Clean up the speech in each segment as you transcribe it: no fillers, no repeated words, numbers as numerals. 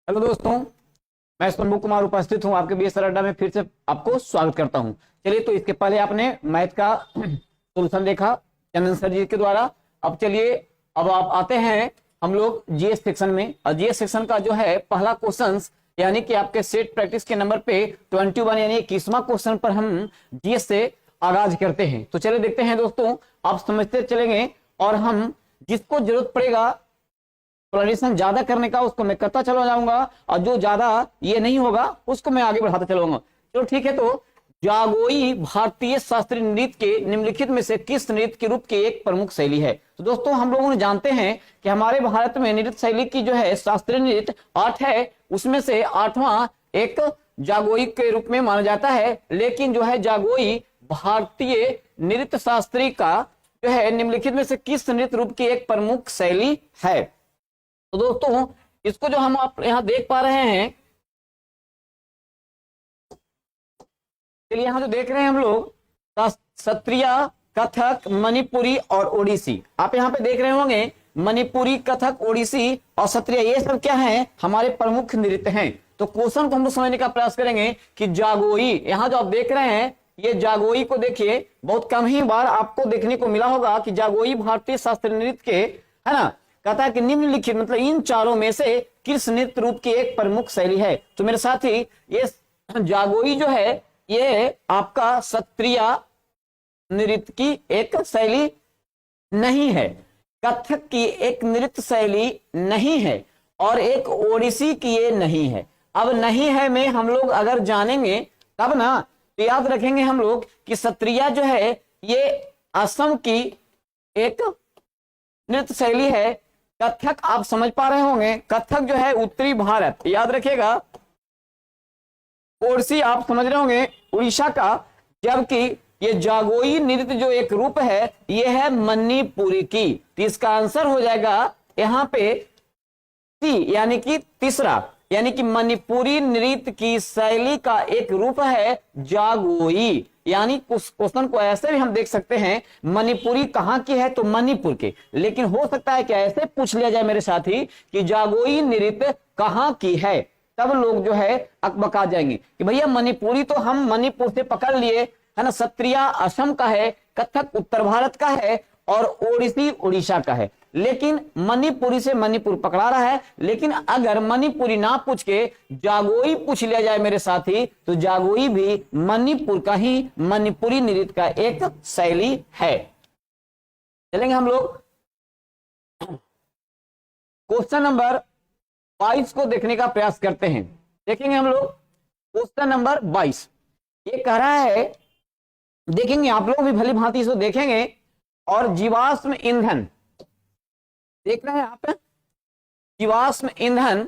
Hello दोस्तों, मैं शंभू कुमार उपस्थित हूं आपके बीएस अड्डा में। फिर से आपको स्वागत करता हूं। चलिए, तो इसके पहले आपने मैथ का सोल्यूशन देखा चंदन सर जी के द्वारा। अब चलिए, अब आप आते हैं हम लोग जीएस सेक्शन में। और जीएस सेक्शन का जो है पहला क्वेश्चन, यानी कि आपके सेट प्रैक्टिस के नंबर पे 21 यानी 21वां क्वेश्चन पर हम जीएस से आगाज करते हैं। तो चलिए देखते हैं दोस्तों, आप समझते चलेंगे और हम जिसको जरूरत पड़ेगा एक्सप्लेनेशन ज्यादा करने का उसको मैं करता चला जाऊंगा, और जो ज्यादा ये नहीं होगा उसको मैं आगे बढ़ाता चलूंगा। चलो ठीक है। तो जागोई भारतीय शास्त्रीय नृत्य के निम्नलिखित में से किस नृत्य के रूप की एक प्रमुख शैली है? तो दोस्तों, हम लोगों ने जानते हैं कि हमारे भारत में नृत्य शैली की जो है शास्त्रीय नृत्य 8 है, उसमें से 8वां एक जागोई के रूप में माना जाता है। लेकिन जो है जागोई भारतीय नृत्य शास्त्री का जो है निम्नलिखित में से किस नृत्य रूप की एक प्रमुख शैली है? तो दोस्तों, इसको जो हम आप यहां देख पा रहे हैं, चलिए यहां जो देख रहे हैं हम लोग सत्रिया, कथक, मणिपुरी और ओडिसी। आप यहां पे देख रहे होंगे मणिपुरी, कथक, ओडिसी और सत्रिया, ये सब क्या है? हमारे प्रमुख नृत्य हैं। तो क्वेश्चन को हम लोग समझने का प्रयास करेंगे कि जागोई, यहां जो आप देख रहे हैं ये जागोई को देखिए, बहुत कम ही बार आपको देखने को मिला होगा कि जागोई भारतीय शास्त्रीय नृत्य के, है ना, कहता है कि निम्नलिखित मतलब इन चारों में से किस नृत्य रूप की एक प्रमुख शैली है? तो मेरे साथी, ये जागोई जो है ये आपका सत्रिय नृत्य की एक शैली नहीं है, कथक की एक नृत्य शैली नहीं है, और एक ओडिसी की ये नहीं है। अब नहीं है में हम लोग अगर जानेंगे तब ना, तो याद रखेंगे हम लोग कि सत्रिया जो है ये असम की एक नृत्य शैली है। कथक आप समझ पा रहे होंगे, कथक जो है उत्तरी भारत, याद रखिएगा। ओडिसी आप समझ रहे होंगे उड़ीसा का। जबकि ये जागोई नृत्य जो एक रूप है ये है मणिपुरी की। तो इसका आंसर हो जाएगा यहां पे सी, यानी कि तीसरा, यानी कि मणिपुरी नृत्य की शैली का एक रूप है जागोई। यानी कुछ क्वेश्चन को ऐसे भी हम देख सकते हैं, मणिपुरी कहां की है? तो मणिपुर के। लेकिन हो सकता है कि ऐसे पूछ लिया जाए मेरे साथी कि जागोई नृत्य कहां की है, तब लोग जो है अकबका जाएंगे कि भैया मणिपुरी तो हम मणिपुर से पकड़ लिए, है ना, सत्रिया असम का है, कथक उत्तर भारत का है और ओडिसी उड़ीसा का है। लेकिन मणिपुरी से मणिपुर पकड़ा रहा है। लेकिन अगर मणिपुरी ना पूछ के जागोई पूछ लिया जाए मेरे साथी, तो जागोई भी मणिपुर का ही मणिपुरी नृत्य का एक शैली है। चलेंगे हम लोग क्वेश्चन नंबर 22 को देखने का प्रयास करते हैं। देखेंगे हम लोग क्वेश्चन नंबर 22। ये कह रहा है, देखेंगे आप लोग भी भली भांति इसको देखेंगे। और जीवाश्म ईंधन देख रहे हैं आप, जीवाश्म ईंधन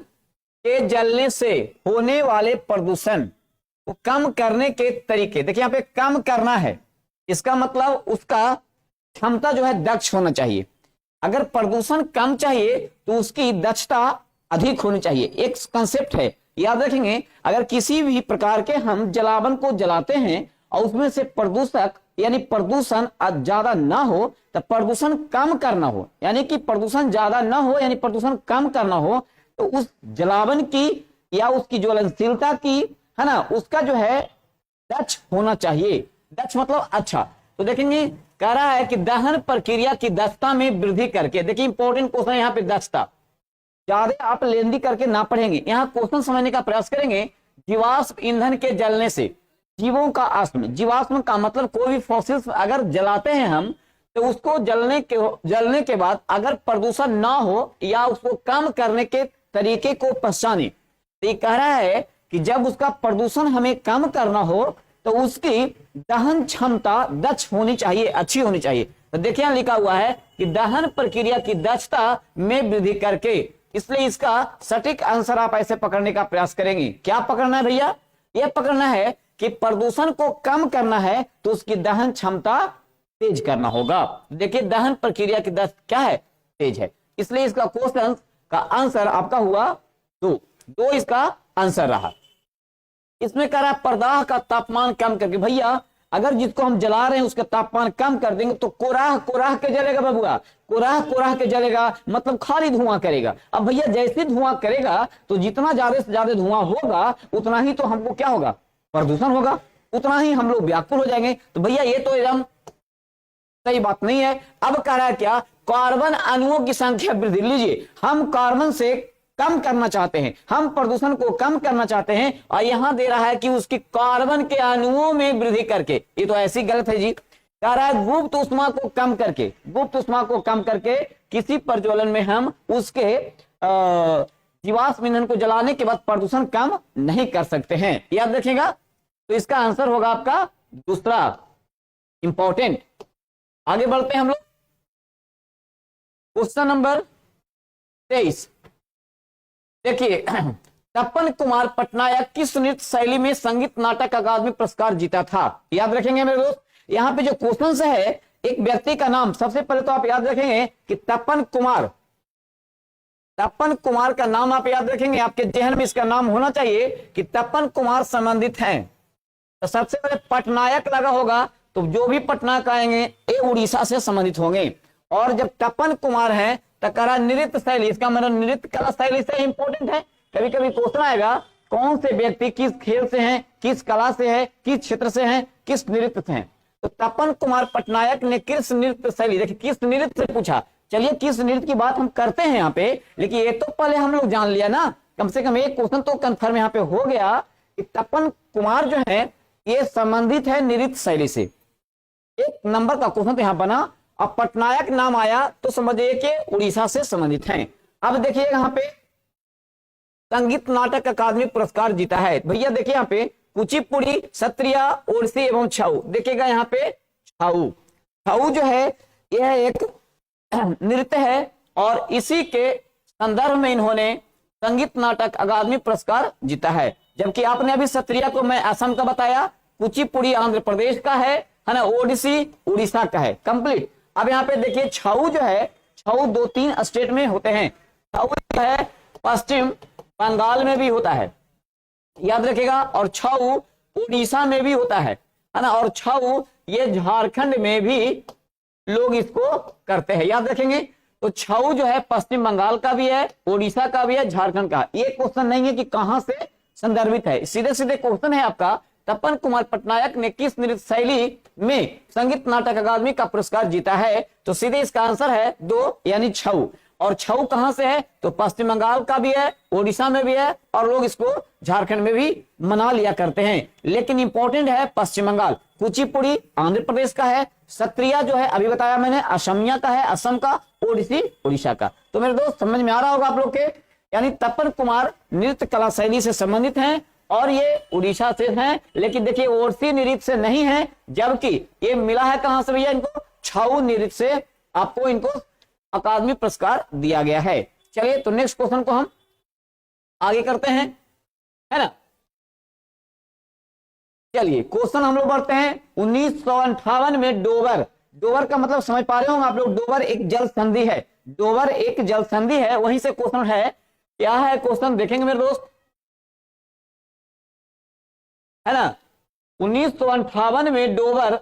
के जलने से होने वाले प्रदूषण को कम करने के तरीके। देखिए यहाँ पे कम करना है, इसका मतलब उसका क्षमता जो है दक्ष होना चाहिए। अगर प्रदूषण कम चाहिए तो उसकी दक्षता अधिक होनी चाहिए, एक कंसेप्ट है, याद रखेंगे। अगर किसी भी प्रकार के हम जलावन को जलाते हैं और उसमें से प्रदूषक यानी प्रदूषण ज्यादा ना हो, तो प्रदूषण कम करना हो, यानी कि प्रदूषण ज्यादा ना हो यानी प्रदूषण कम करना हो, तो उस जलावन की या उसकी ज्वलनशीलता की, है ना, उसका जो है दक्ष होना चाहिए। दक्ष मतलब अच्छा। तो देखेंगे कह रहा है कि दहन प्रक्रिया की दक्षता में वृद्धि करके। देखिए इंपॉर्टेंट क्वेश्चन यहाँ पे दक्षता, ज्यादा आप लेंदी करके ना पढ़ेंगे, यहाँ क्वेश्चन समझने का प्रयास करेंगे। जीवाश्म ईंधन के जलने से, जीवों का आश्म, जीवाश्म का मतलब कोई भी फॉसिल्स अगर जलाते हैं हम, तो उसको जलने के बाद अगर प्रदूषण ना हो या उसको कम करने के तरीके को पहचाने। तो ये कह रहा है कि जब उसका प्रदूषण हमें कम करना हो तो उसकी दहन क्षमता दक्ष होनी चाहिए, अच्छी होनी चाहिए। तो देखिए यहां लिखा हुआ है कि दहन प्रक्रिया की दक्षता में वृद्धि करके, इसलिए इसका सटीक आंसर आप ऐसे पकड़ने का प्रयास करेंगे। क्या पकड़ना है भैया? यह पकड़ना है कि प्रदूषण को कम करना है तो उसकी दहन क्षमता तेज करना होगा। देखिए दहन प्रक्रिया की दक्षता क्या है? तेज है। इसलिए इसका क्वेश्चन का आंसर आपका हुआ दो इसका आंसर रहा। इसमें कह रहा है प्रदाह का तापमान कम करके। भैया अगर जिसको हम जला रहे हैं उसका तापमान कम कर देंगे तो कोराह कोराह के जलेगा बबुआ, कोराह कोराह के जलेगा, मतलब खाली धुआं करेगा। अब भैया जैसे धुआं करेगा तो जितना ज्यादा से ज्यादा धुआं होगा उतना ही तो हमको क्या होगा, प्रदूषण होगा, उतना ही हम लोग व्याकुल हो जाएंगे। तो भैया ये तो एकदम सही बात नहीं है। अब कह रहा है क्या, कार्बन अणुओं की संख्या वृद्धि। लीजिए, हम कार्बन से कम करना चाहते हैं, हम प्रदूषण को कम करना चाहते हैं, और यहां दे रहा है कि उसकी कार्बन के अणुओं में वृद्धि करके। ये तो ऐसी गलत है जी। कह रहा है गुप्त ऊष्मा को कम करके, गुप्त ऊष्मा को कम करके किसी प्रज्वलन में हम उसके जीवाश्म ईंधन को जलाने के बाद प्रदूषण कम नहीं कर सकते हैं। याद रखिएगा। तो इसका आंसर होगा आपका दूसरा इंपॉर्टेंट। आगे बढ़ते हैं हम लोग, क्वेश्चन नंबर 23। देखिए, तपन कुमार पटनायक किस नृत्य शैली में संगीत नाटक अकादमी पुरस्कार जीता था? याद रखेंगे मेरे दोस्त। यहाँ पे जो क्वेश्चन है, एक व्यक्ति का नाम, सबसे पहले तो आप याद रखेंगे कि तपन कुमार, तपन कुमार का नाम आप याद रखेंगे, आपके जहन में इसका नाम होना चाहिए कि तपन कुमार संबंधित हैं। तो सबसे पहले पटनायक लगा होगा, तो जो भी पटनायक आएंगे ये उड़ीसा से संबंधित होंगे। और जब तपन कुमार है तो करा नृत्य शैली, इसका मतलब नृत्य कला शैली से इंपॉर्टेंट है। कभी कभी क्वेश्चन आएगा कौन से व्यक्ति किस खेल से हैं, किस कला से है, किस क्षेत्र से हैं, किस नृत्य से हैं। तो तपन कुमार पटनायक ने किस नृत्य शैली, देखिए किस नृत्य से पूछा, चलिए किस नृत्य की बात हम करते हैं यहाँ पे, लेकिन ये तो पहले हम लोग जान लिया ना, कम से कम एक क्वेश्चन तो कंफर्म यहाँ पे हो गया कि तपन कुमार जो है ये संबंधित है नृत्य शैली से। एक नंबर का क्वेश्चन तो यहाँ बना। अब पटनायक नाम आया तो समझिए कि उड़ीसा से संबंधित हैं। अब देखिए यहाँ पे संगीत नाटक अकादमी पुरस्कार जीता है। भैया देखिए यहाँ पे कुचिपुड़ी, सत्रिया, ओडिसी एवं छऊ। देखिएगा यहाँ पे छऊ, छऊ जो है यह एक नृत्य है और इसी के संदर्भ में इन्होंने संगीत नाटक अकादमी पुरस्कार जीता है। जबकि आपने अभी सत्रिया को मैं असम का बताया, कुचिपुड़ी आंध्र प्रदेश का है ना, ओडिसी उड़ीसा का है, कंप्लीट। अब यहाँ पे देखिए छऊ जो है, छऊ 2-3 स्टेट में होते हैं। छऊ जो है पश्चिम बंगाल में भी होता है, याद रखिएगा, और छऊ उड़ीसा में भी होता है ना, और छऊ ये झारखंड में भी लोग इसको करते हैं, याद रखेंगे। तो छऊ जो है पश्चिम बंगाल का भी है, उड़ीसा का भी है, झारखंड का। ये क्वेश्चन नहीं है कि कहां से संदर्भित है, सीधे सीधे क्वेश्चन है आपका तपन कुमार पटनायक ने किस नृत्य शैली में संगीत नाटक अकादमी का पुरस्कार जीता है। तो सीधे इसका आंसर है 2 यानी छऊ। और छऊ कहां से है, तो पश्चिम बंगाल का भी है, उड़ीसा में भी है, और लोग इसको झारखंड में भी मना लिया करते हैं। लेकिन इंपॉर्टेंट है पश्चिम बंगाल। कुचिपुड़ी आंध्र प्रदेश का है, सत्रिया जो है अभी बताया मैंने असमिया का है, असम का, ओडिसी उड़ीसा का। तो मेरे दोस्त समझ में आ रहा होगा आप लोग के, यानी तपन कुमार नृत्य कला शैली से संबंधित हैं और ये उड़ीसा से हैं। लेकिन देखिए ओडिसी नृत्य से नहीं है, जबकि ये मिला है कहां से भैया, इनको छऊ नृत्य से आपको इनको अकादमी पुरस्कार दिया गया है। चलिए तो नेक्स्ट क्वेश्चन को हम आगे करते हैं, है ना। चलिए क्वेश्चन हम लोग बढ़ते हैं। 1958 में डोवर, डोवर का मतलब समझ पा रहे होंगे आप लोग, डोवर एक जल संधि है, डोवर एक जल संधि है, वहीं से क्वेश्चन है। क्या है क्वेश्चन देखेंगे मेरे दोस्त, है ना। 1958 में डोवर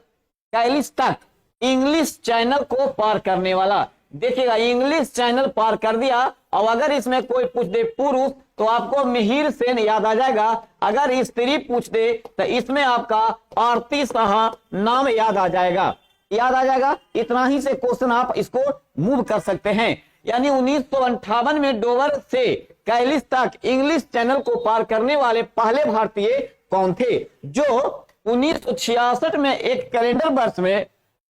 कैलिस तक इंग्लिश चैनल को पार करने वाला, देखिएगा इंग्लिश चैनल पार कर दिया। और अगर इसमें कोई पूछ दे पुरुष तो आपको मिहिर सेन याद आ जाएगा, अगर स्त्री पूछ दे तो इसमें आपका आरती साहा नाम याद आ जाएगा, याद आ जाएगा। इतना ही से क्वेश्चन आप इसको मूव कर सकते हैं। यानी 1958 में डोवर से कैलिस तक इंग्लिश चैनल को पार करने वाले पहले भारतीय कौन थे, जो 1966 में एक कैलेंडर वर्ष में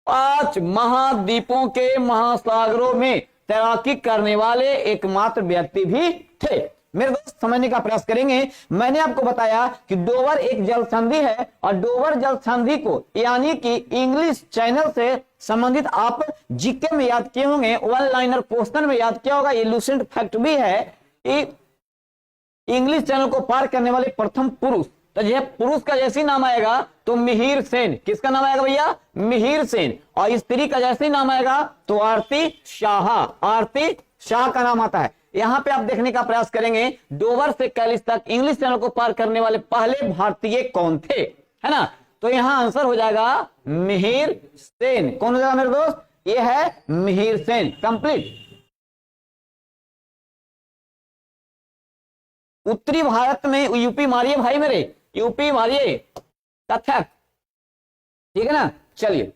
5 महाद्वीपों के महासागरों में तैराकी करने वाले एकमात्र व्यक्ति भी थे। मेरे दोस्त समझने का प्रयास करेंगे। मैंने आपको बताया कि डोवर एक जल संधि है और डोवर जल संधि को यानी कि इंग्लिश चैनल से संबंधित आप जीके में याद किए होंगे, वन लाइनर क्वेश्चन में याद किया होगा। ये लूसेंट फैक्ट भी है कि इंग्लिश चैनल को पार करने वाले प्रथम पुरुष, तो यह पुरुष का जैसे नाम आएगा तो मिहिर सेन, किसका नाम आएगा भैया, मिहिर सेन। और स्त्री का जैसे नाम आएगा तो आरती शाह, आरती शाह का नाम आता है। यहां पे आप देखने का प्रयास करेंगे डोवर से कैलिस तक इंग्लिश चैनल को पार करने वाले पहले भारतीय कौन थे, है ना। तो यहां आंसर हो जाएगा मिहिर सेन। कौन हो जाएगा मेरे दोस्त? ये है मिहिर सेन। कंप्लीट। उत्तरी भारत में यूपी मारिए भाई मेरे, यूपी मारिए। कथक, ठीक है ना। चलिए,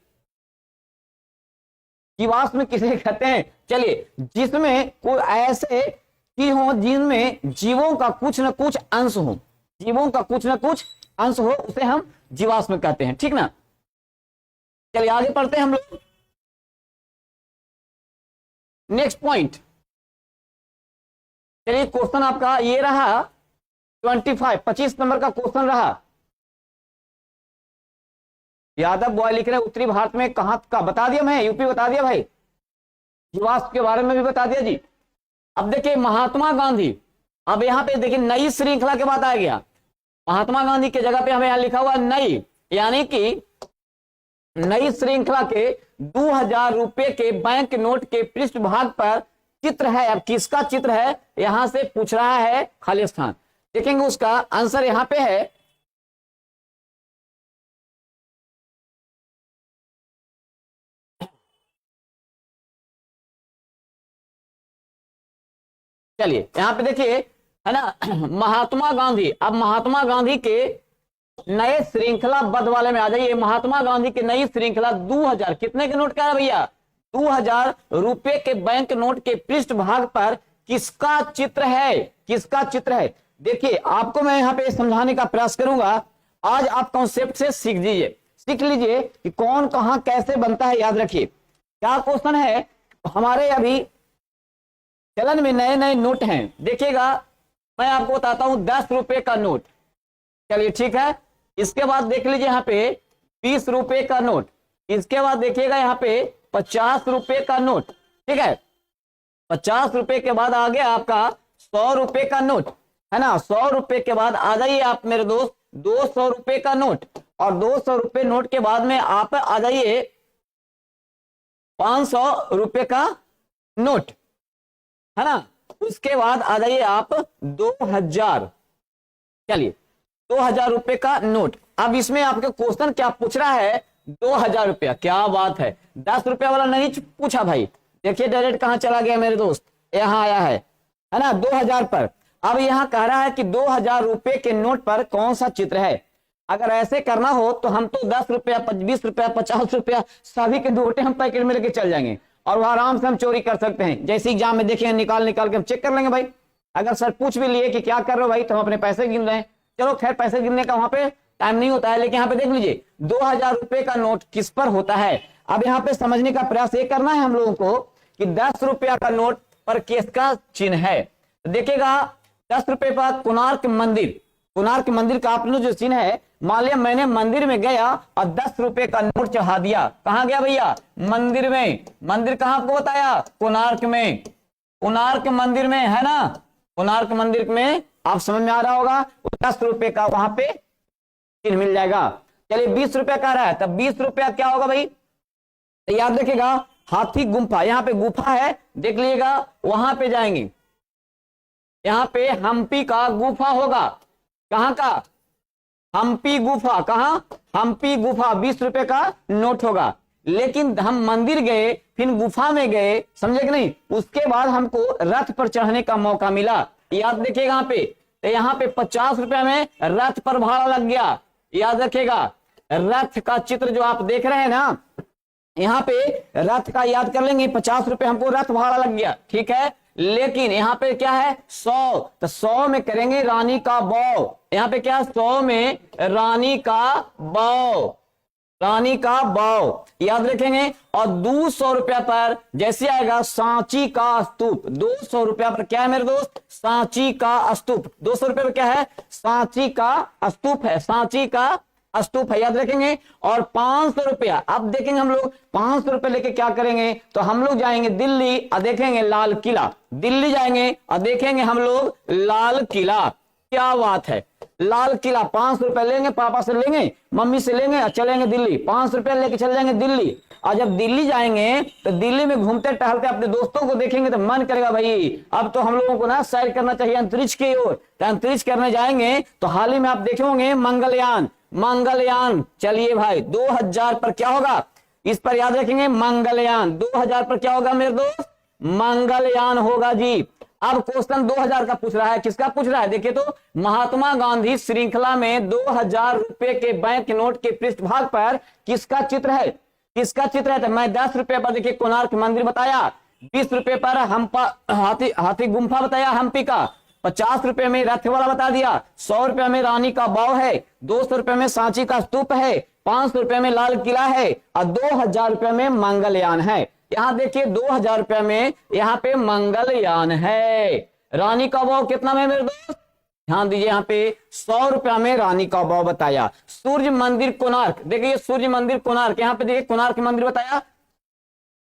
जीवाश्म में किसे कहते हैं? चलिए, जिसमें कोई ऐसे चीज हो जिनमें जीवों का कुछ न कुछ अंश हो, जीवों का कुछ न कुछ अंश हो, उसे हम जीवाश्म कहते हैं, ठीक ना। चलिए आगे पढ़ते हैं हम लोग। नेक्स्ट पॉइंट, चलिए क्वेश्चन आपका ये रहा 25 नंबर का क्वेश्चन रहा। यादव बॉय लिख रहे हैं उत्तरी भारत में कहां का, बता दिया मैं, यूपी बता दिया भाई, जीवाश्म के बारे में भी बता दिया जी। अब देखिए महात्मा गांधी, अब यहां पे देखिए नई श्रृंखला के बाद आ गया। महात्मा गांधी की जगह पे हमें यहां लिखा हुआ नई, यानी कि नई श्रृंखला के 2000 रुपए के बैंक नोट के पृष्ठभाग पर चित्र है। अब किसका चित्र है यहां से पूछ रहा है खालिस्तान। देखेंगे उसका आंसर यहां पे है चलिए यहां पे देखिए, है ना, महात्मा गांधी। अब महात्मा गांधी के नए श्रृंखला बद्ध वाले में आ जाइए। महात्मा गांधी की नई श्रृंखला 2000 कितने के नोट का है भैया? 2000 रुपए के बैंक नोट के पृष्ठभाग पर किसका चित्र है? किसका चित्र है? देखिए आपको मैं यहां पे समझाने का प्रयास करूंगा। आज आप कॉन्सेप्ट से सीख लीजिए कि कौन कहां कैसे बनता है। याद रखिए क्या क्वेश्चन है, हमारे अभी चलन में नए नए नोट हैं। देखिएगा मैं आपको बताता हूं 10 रुपए का नोट, चलिए ठीक है। इसके बाद देख लीजिए यहाँ पे 20 रुपए का नोट, इसके बाद देखिएगा यहाँ पे 50 रुपए का नोट, ठीक है। 50 रुपए के बाद आ गया आपका 100 रुपए का नोट, है ना। 100 रुपए के बाद आ जाइए आप मेरे दोस्त 200 रुपए का नोट, और 200 रुपए नोट के बाद में आप आ जाइए 500 रुपए का नोट, है ना। उसके बाद आ जाइए आप 2000, चलिए 2000 रुपए का नोट। अब इसमें आपके क्वेश्चन क्या पूछ रहा है? 2000 रुपया। क्या बात है, 10 रुपया वाला नहीं पूछा भाई। देखिए डायरेक्ट कहां चला गया मेरे दोस्त, यहां आया है ना 2000 पर। अब यहां कह रहा है कि 2000 रुपए के नोट पर कौन सा चित्र है। अगर ऐसे करना हो तो हम तो 10 रुपया 20 रुपया 50 रुपया सभी के नोटे हम पैकेट में लेके चल जाएंगे और वो आराम से हम चोरी कर सकते हैं। जैसे एग्जाम में देखेंगे निकाल के हम चेक कर लेंगे भाई। अगर सर पूछ भी लिए कि क्या कर रहे हो भाई, तो हम अपने पैसे गिन रहे हैं। चलो खैर पैसे गिनने का वहां पे टाइम नहीं होता है, लेकिन यहाँ पे देख लीजिए 2000 रुपए का नोट किस पर होता है। अब यहाँ पे समझने का प्रयास ये करना है हम लोगों को कि 10 रुपया का नोट पर किसका चिन्ह है। देखिएगा 10 रुपए पर कोणार्क मंदिर का आपने जो चिन्ह है, मान लिया मैंने मंदिर में गया और 10 रुपए का नोट चढ़ा दिया। कहां गया भैया? मंदिर में। मंदिर कहां आपको बताया? कोणार्क में। कोणार्क मंदिर में, है ना। कोणार्क मंदिर में आप समझ में आ रहा होगा। 10 रुपए का वहां पे चिन्ह मिल जाएगा। चलिए 20 रुपया का रहा है, तब 20 रुपया क्या होगा भाई? तो याद रखिएगा हाथी गुम्फा, यहाँ पे गुफा है देख लीजिएगा, वहां पे जाएंगे। यहाँ पे हम्पी का गुफा होगा। कहां का? हम्पी गुफा। कहां? हम्पी गुफा 20 रुपए का नोट होगा। लेकिन हम मंदिर गए फिर गुफा में गए, समझे कि नहीं। उसके बाद हमको रथ पर चढ़ने का मौका मिला। याद रखिएगा यहाँ पे, तो यहाँ पे 50 रुपया में रथ पर भाड़ा लग गया। याद रखिएगा रथ का चित्र जो आप देख रहे हैं ना, यहाँ पे रथ का याद कर लेंगे। 50 रुपए हमको रथ भाड़ा लग गया, ठीक है। लेकिन यहाँ पे क्या है? 100, तो 100 में करेंगे रानी का बौ। यहाँ पे क्या है? 100 में रानी का बौ, रानी का बौ याद रखेंगे। और 200 रुपया पर जैसे आएगा सांची का स्तूप। 200 रुपया पर क्या है मेरे दोस्त? सांची का स्तूप। 200 रुपये पर क्या है? सांची का स्तूप है, सांची का स्तूप है, याद रखेंगे। और 500 रुपया, अब देखेंगे हम लोग 500 रुपये लेके क्या करेंगे, तो हम लोग जाएंगे दिल्ली और देखेंगे लाल किला। दिल्ली जाएंगे और देखेंगे हम लोग लाल किला। क्या बात है, लाल किला। 500 रुपए लेंगे, पापा से लेंगे, मम्मी से लेंगे और चलेंगे दिल्ली। 500 रुपया लेके चल जाएंगे दिल्ली। और जब दिल्ली जाएंगे तो दिल्ली में घूमते टहलते अपने दोस्तों को देखेंगे तो मन करेगा भाई अब तो हम लोगों को ना सैर करना चाहिए अंतरिक्ष की ओर। तो अंतरिक्ष करने जाएंगे तो हाल ही में आप देखे होंगे मंगलयान। मंगलयान। चलिए भाई 2000 पर क्या होगा, इस पर याद रखेंगे मंगलयान। 2000 पर क्या होगा मेरे दोस्त, मंगलयान होगा जी। अब क्वेश्चन 2000 का पूछ रहा है, किसका पूछ रहा है, देखिए तो महात्मा गांधी श्रृंखला में 2000 रुपए के बैंक नोट के पृष्ठभाग पर किसका चित्र है, किसका चित्र है। तो मैं 10 रुपए पर देखिए कोणार्क मंदिर बताया, 20 रुपए पर हाथी गुम्फा बताया हम्पी का, 50 रुपए में रथ वाला बता दिया, 100 रुपए में रानी का बाव है, 200 रुपए में सांची का स्तूप है, 500 रुपए में लाल किला है और 2000 रुपए में मंगलयान है। यहाँ देखिए 2000 रुपए में यहाँ पे मंगलयान है। रानी का बाव कितना में मेरे दोस्त, ध्यान दीजिए यहाँ पे 100 रुपया में रानी का बाव बताया। सूर्य मंदिर कोणार्क, देखिए सूर्य मंदिर कोणार्क, यहाँ पे देखिए कोणार्क मंदिर बताया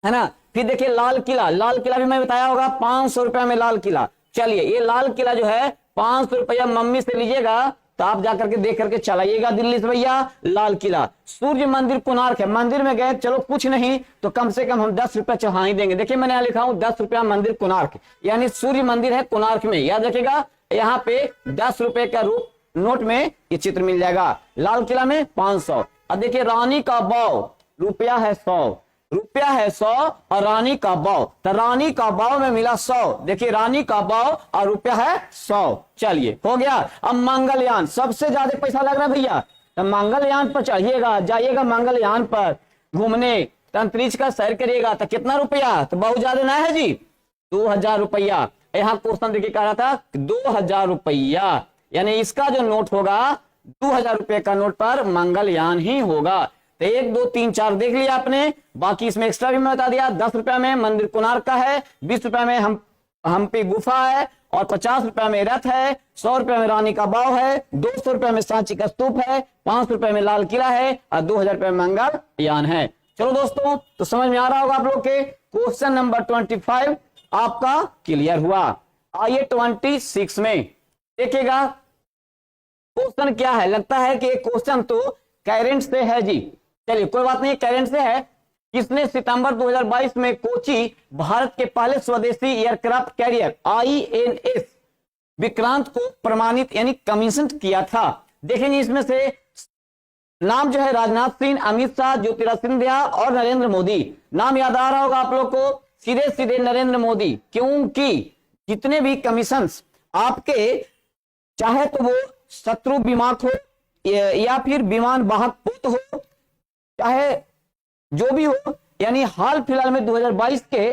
है ना। फिर देखिए लाल किला, लाल किला भी मैं बताया होगा 500 रुपया में लाल किला। चलिए ये लाल किला जो है 500 रुपया मम्मी से लीजिएगा तो आप जाकर के देख करके चलाइएगा दिल्ली से भैया लाल किला। सूर्य मंदिर कोणार्क है, मंदिर में गए चलो कुछ नहीं तो कम से कम हम 10 रुपया चढ़ा ही देंगे। देखिए मैंने यहाँ लिखा हूं 10 रुपया मंदिर कोणार्क, यानी सूर्य मंदिर है कोणार्क में, याद रखिएगा। यहाँ पे 10 रुपए का नोट में ये चित्र मिल जाएगा, लाल किला में 500। अब देखिए रानी का बाव रुपया है 100, रुपया है 100 और रानी का बाव, तो रानी का बाव में मिला 100। देखिए रानी का बाव और रुपया है 100। चलिए हो गया। अब मंगलयान, सबसे ज्यादा पैसा लग रहा है भैया, तो मंगलयान पर चढ़िएगा, जाइएगा मंगलयान पर घूमने, अंतरिक्ष का सैर करिएगा, तो कितना रुपया, तो बहुत ज्यादा ना है जी, 2000 रुपया। यहाँ क्वेश्चन देखिए कह रहा था 2000 रुपया, यानी इसका जो नोट होगा 2000 रुपये का नोट पर मंगलयान ही होगा। तो 1 2 3 4 देख लिया आपने, बाकी इसमें एक्स्ट्रा भी मैं बता दिया। 10 रुपया में मंदिर कोणार्क का है, 20 रुपया में हम्पी गुफा है और 50 रुपया में रथ है, 100 रुपया में रानी का बाव है, 200 रुपया में सांची का स्तूप है, 500 रुपया में लाल किला है और 2000 रुपया में मंगलयान है। चलो दोस्तों तो समझ में आ रहा होगा आप लोग के, क्वेश्चन नंबर 25 आपका क्लियर हुआ। आइए 26 में देखिएगा क्वेश्चन क्या है। लगता है कि क्वेश्चन तो करंट से है जी, चलिए कोई बात नहीं, करंट से है। किसने सितंबर 2022 में कोची भारत के पहले स्वदेशी एयरक्राफ्ट कैरियर INS विक्रांत को प्रमाणित यानी कमीशन किया था। देखेंगे इसमें से नाम जो है राजनाथ सिंह, अमित शाह, ज्योतिरादित्य सिंधिया और नरेंद्र मोदी। नाम याद आ रहा होगा आप लोग को, सीधे सीधे नरेंद्र मोदी, क्योंकि जितने भी कमीशन आपके चाहे तो वो शत्रु विमान हो या फिर विमान वाहक पोत हो, चाहे जो भी हो, यानी हाल फिलहाल में 2022 के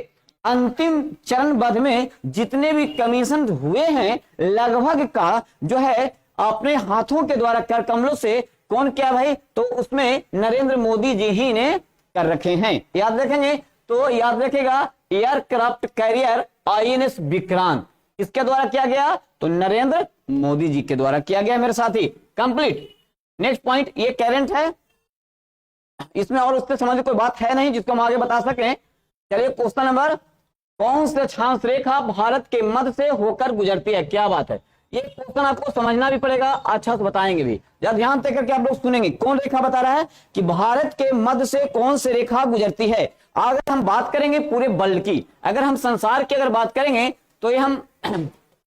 अंतिम चरणबद्ध में जितने भी कमीशन हुए हैं लगभग का जो है अपने हाथों के द्वारा कर कमलों से कौन किया भाई, तो उसमें नरेंद्र मोदी जी ही ने कर रखे हैं। याद रखेंगे तो याद रखेगा एयरक्राफ्ट कैरियर INS विक्रांत किसके द्वारा किया गया, तो नरेंद्र मोदी जी के द्वारा किया गया मेरे साथी। कंप्लीट। नेक्स्ट पॉइंट, ये करंट है, इसमें और उससे संबंधित कोई बात है नहीं जिसको हम आगे बता सकें। चलिए क्वेश्चन नंबर, कौन से अक्षांश रेखा भारत के मध्य से होकर गुजरती है, क्या बात है। ये क्वेश्चन आपको समझना भी पड़ेगा, अच्छा से बताएंगे भी, जब ध्यान देकर के आप लोग सुनेंगे। कौन रेखा बता रहा है कि भारत के मध्य से कौन सी रेखा गुजरती है। अगर हम बात करेंगे पूरे वर्ल्ड की, अगर हम संसार की अगर बात करेंगे तो ये हम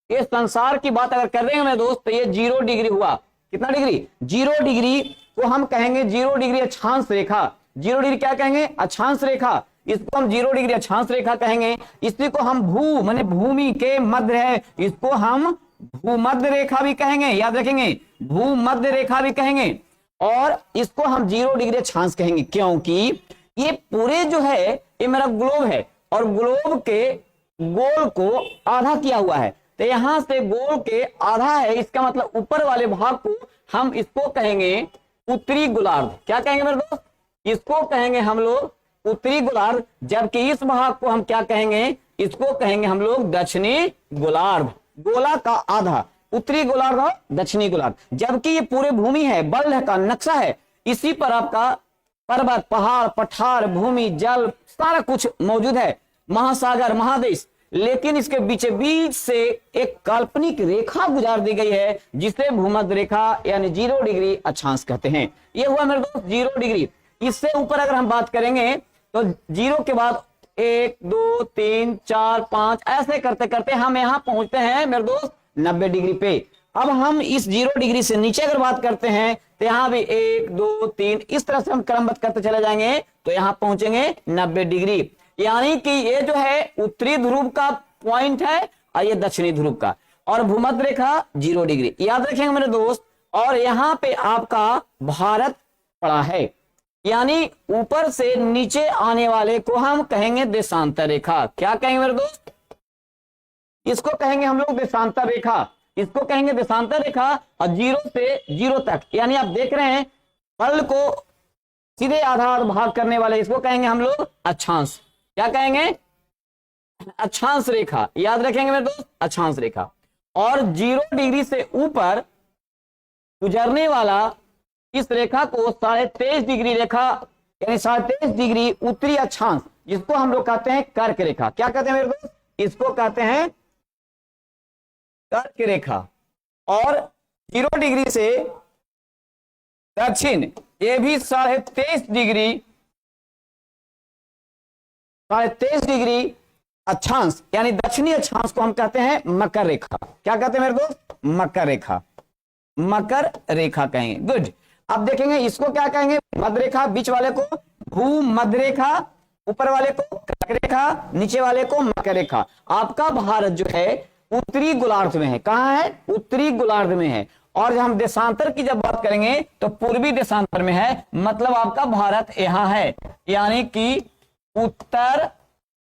ये संसार की बात अगर कर रहे हैं मेरे दोस्त, तो ये 0 डिग्री हुआ। कितना डिग्री, 0 डिग्री को हम कहेंगे 0 डिग्री अक्षांश रेखा। 0 डिग्री क्या कहेंगे, अक्षांश रेखा, इसको हम 0 डिग्री अक्षांश रेखा कहेंगे। इसी को हम भू माने भूमि के मध्य है, इसको हम भूमध्य रेखा भी कहेंगे, याद रखेंगे भूमध्य रेखा भी कहेंगे। और इसको हम 0 डिग्री अक्षांश कहेंगे, क्योंकि ये पूरे जो है ये मेरा ग्लोब है और ग्लोब के गोल को आधा किया हुआ है, तो यहां से गोल के आधा है, इसका मतलब ऊपर वाले भाग को हम इसको कहेंगे उत्तरी गोलार्ध। क्या कहेंगे मेरे दोस्त, इसको कहेंगे हम लोग उत्तरी गोलार्ध, जबकि इस भाग को हम क्या कहेंगे, इसको कहेंगे हम लोग दक्षिणी गोलार्ध। गोला का आधा उत्तरी गोलार्ध और दक्षिणी गोलार्ध, जबकि ये पूरे भूमि है, बल्ह का नक्शा है, इसी पर आपका पर्वत, पहाड़, पठार, भूमि, जल सारा कुछ मौजूद है, महासागर, महादेश। लेकिन इसके बीच बीच से एक काल्पनिक रेखा गुजार दी गई है जिसे भूमध्य रेखा यानी 0 डिग्री अक्षांश कहते हैं। ये हुआ मेरे दोस्त 0 डिग्री। इससे ऊपर अगर हम बात करेंगे तो 0 के बाद 1 2 3 4 5 ऐसे करते करते हम यहां पहुंचते हैं मेरे दोस्त 90 डिग्री पे। अब हम इस 0 डिग्री से नीचे अगर बात करते हैं तो यहाँ भी 1 2 3 इस तरह से हम क्रमबद्ध करते चले जाएंगे तो यहाँ पहुंचेंगे 90 डिग्री। यानी कि ये जो है उत्तरी ध्रुव का पॉइंट है और ये दक्षिणी ध्रुव का, और भूमध्य रेखा 0 डिग्री, याद रखेंगे मेरे दोस्त। और यहाँ पे आपका भारत पड़ा है, यानी ऊपर से नीचे आने वाले को हम कहेंगे देशांतर रेखा। क्या कहेंगे मेरे दोस्त? इसको कहेंगे हम लोग देशांतर रेखा, इसको कहेंगे देशांतर रेखा। और 0 से 0 तक, यानी आप देख रहे हैं बल को सीधे आधा भाग करने वाले, इसको कहेंगे हम लोग अक्षांश। क्या कहेंगे? अक्षांश रेखा, याद रखेंगे मेरे दोस्त, अक्षांश रेखा। और 0 डिग्री से ऊपर गुजरने वाला इस रेखा को 23.5 डिग्री रेखा, यानी 23.5 डिग्री उत्तरी अक्षांश, जिसको हम लोग कहते हैं कर्क रेखा। क्या कहते हैं मेरे दोस्त? इसको कहते हैं कर्क रेखा। और 0 डिग्री से दक्षिण, ये भी 23.5 डिग्री, 23.5 डिग्री अक्षांश, यानी दक्षिणी अक्षांश को हम कहते हैं मकर रेखा। क्या कहते हैं मेरे दोस्त? मकर रेखा, मकर रेखा कहेंगे। गुड। अब देखेंगे इसको क्या कहेंगे? मध्य रेखा, बीच वाले को भूमध्य रेखा, ऊपर वाले को कर्क रेखा, नीचे वाले को मकर रेखा। आपका भारत जो है उत्तरी गोलार्ध में है। कहां है? उत्तरी गोलार्ध में है। और जब हम देशांतर की जब बात करेंगे तो पूर्वी देशांतर में है, मतलब आपका भारत यहां है, यानी कि उत्तर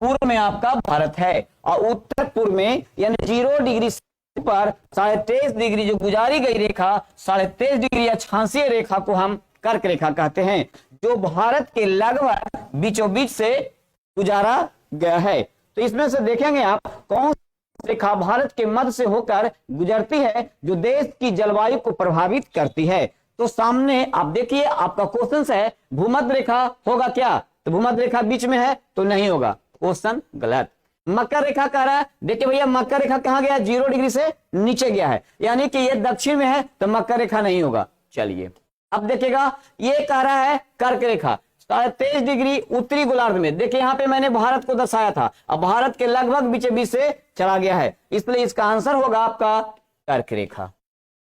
पूर्व में आपका भारत है। और उत्तर पूर्व में यानी 0 डिग्री पर 23.5 डिग्री जो गुजारी गई रेखा, 23.5 डिग्री अक्षांशीय रेखा को हम कर्क रेखा कहते हैं, जो भारत के लगभग बीचों बीच से गुजारा गया है। तो इसमें से देखेंगे आप कौन सी रेखा भारत के मध्य से होकर गुजरती है, जो देश की जलवायु को प्रभावित करती है। तो सामने आप देखिए, आपका क्वेश्चन है भूमध्य रेखा होगा क्या? तो भूमध्य रेखा बीच में है तो नहीं होगा, क्वेश्चन गलत। मकर रेखा कह रहा है, देखिए भैया मकर रेखा कहां गया? 0 डिग्री से नीचे गया है, यानी कि ये दक्षिण में है तो मकर रेखा नहीं होगा। चलिए अब देखिएगा, ये कह रहा है कर्क रेखा 23.5 डिग्री उत्तरी गोलार्ध में। देखिए यहाँ पे मैंने भारत को दर्शाया था, अब भारत के लगभग बीचे बीच से चला गया है, इसलिए इसका आंसर होगा आपका कर्क रेखा,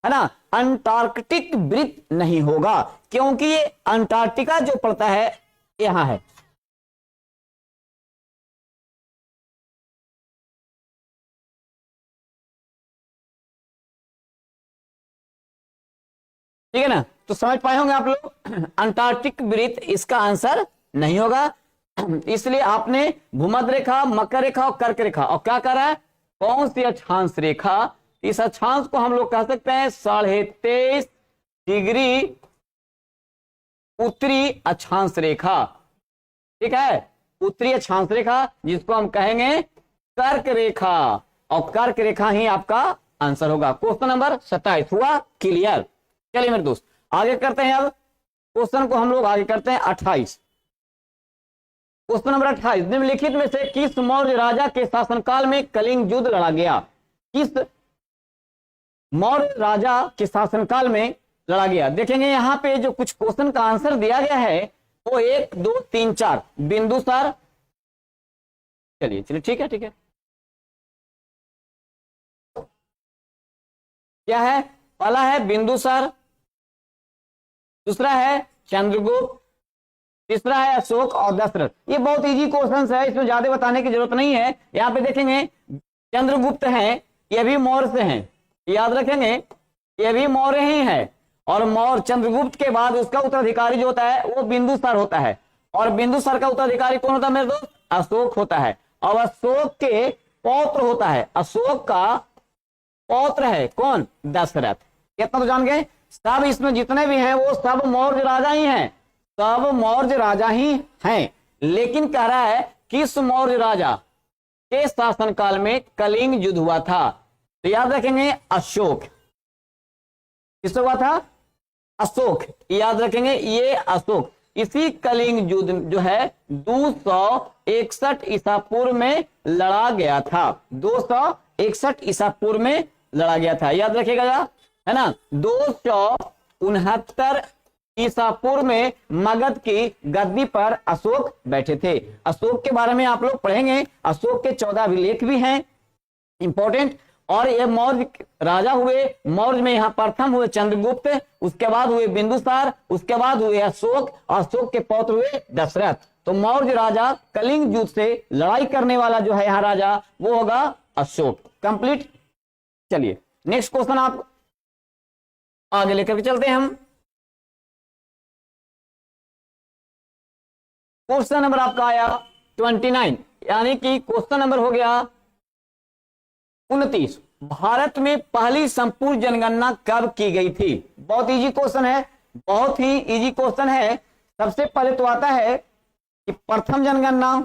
है ना। अंटार्कटिक वृत्त नहीं होगा, क्योंकि ये अंटार्कटिका जो पड़ता है यहां है। ठीक है ना, तो समझ पाए होंगे आप लोग। अंटार्कटिक वृत्त इसका आंसर नहीं होगा, इसलिए आपने भूमध्य रेखा, मकर रेखा और कर्क रेखा, और क्या कर रहा है? कौन सी अक्षांश रेखा? इस अक्षांश को हम लोग कह सकते हैं 23.5 डिग्री उत्तरी अक्षांश रेखा। ठीक है, उत्तरी अक्षांश रेखा, जिसको हम कहेंगे कर्क रेखा, और कर्क रेखा ही आपका आंसर होगा। क्वेश्चन नंबर 27 हुआ क्लियर। चलिए मेरे दोस्त आगे करते हैं। अब क्वेश्चन को हम लोग आगे करते हैं 28। क्वेश्चन नंबर 28, निम्नलिखित में से किस मौर्य राजा के शासनकाल में कलिंग युद्ध लड़ा गया? किस मौर्य राजा के शासनकाल में लड़ा गया? देखेंगे यहाँ पे जो कुछ क्वेश्चन का आंसर दिया गया है वो 1 2 3 4 बिंदुसार। चलिए चलिए ठीक है ठीक है। क्या है? पहला है बिंदुसार, दूसरा है चंद्रगुप्त, तीसरा है अशोक और दशरथ। ये बहुत इजी क्वेश्चन है, इसमें ज्यादा बताने की जरूरत नहीं है। यहाँ पे देखेंगे चंद्रगुप्त हैं, ये भी मौर्य से हैं, याद रखेंगे ये भी मौर्य ही है। और मौर्य चंद्रगुप्त के बाद उसका उत्तराधिकारी जो होता है वो बिंदुसार होता है, और बिंदुसार का उत्तराधिकारी कौन होता है मेरे दोस्त? अशोक होता है। और अशोक के पौत्र होता है, अशोक का पौत्र है कौन? दशरथ। कितना तो जान गए। सब इसमें जितने भी हैं वो सब मौर्य राजा ही हैं, सब मौर्य राजा ही हैं। लेकिन कह रहा है किस मौर्य राजा के शासनकाल में कलिंग युद्ध हुआ था? तो याद रखेंगे अशोक। किससे हुआ था? अशोक, याद रखेंगे ये अशोक। इसी कलिंग युद्ध जो है 261 ईसा पूर्व में लड़ा गया था, 261 ईसा पूर्व में लड़ा गया था, याद रखिएगा, है ना। 269 ईसा पूर्व में मगध की गद्दी पर अशोक बैठे थे। अशोक के बारे में आप लोग पढ़ेंगे, अशोक के 14 अभिलेख भी हैं इंपॉर्टेंट, और ये मौर्य राजा हुए। मौर्य में यहाँ प्रथम हुए चंद्रगुप्त, उसके बाद हुए बिंदुसार, उसके बाद हुए अशोक, और अशोक के पौत्र हुए दशरथ। तो मौर्य राजा कलिंग युद्ध से लड़ाई करने वाला जो है यहाँ राजा वो होगा अशोक। कंप्लीट। चलिए नेक्स्ट क्वेश्चन आप आगे लेकर के चलते हैं हम। क्वेश्चन नंबर आपका आया 29, यानी कि क्वेश्चन नंबर हो गया 29। भारत में पहली संपूर्ण जनगणना कब की गई थी? बहुत इजी क्वेश्चन है, बहुत ही इजी क्वेश्चन है। सबसे पहले तो आता है कि प्रथम जनगणना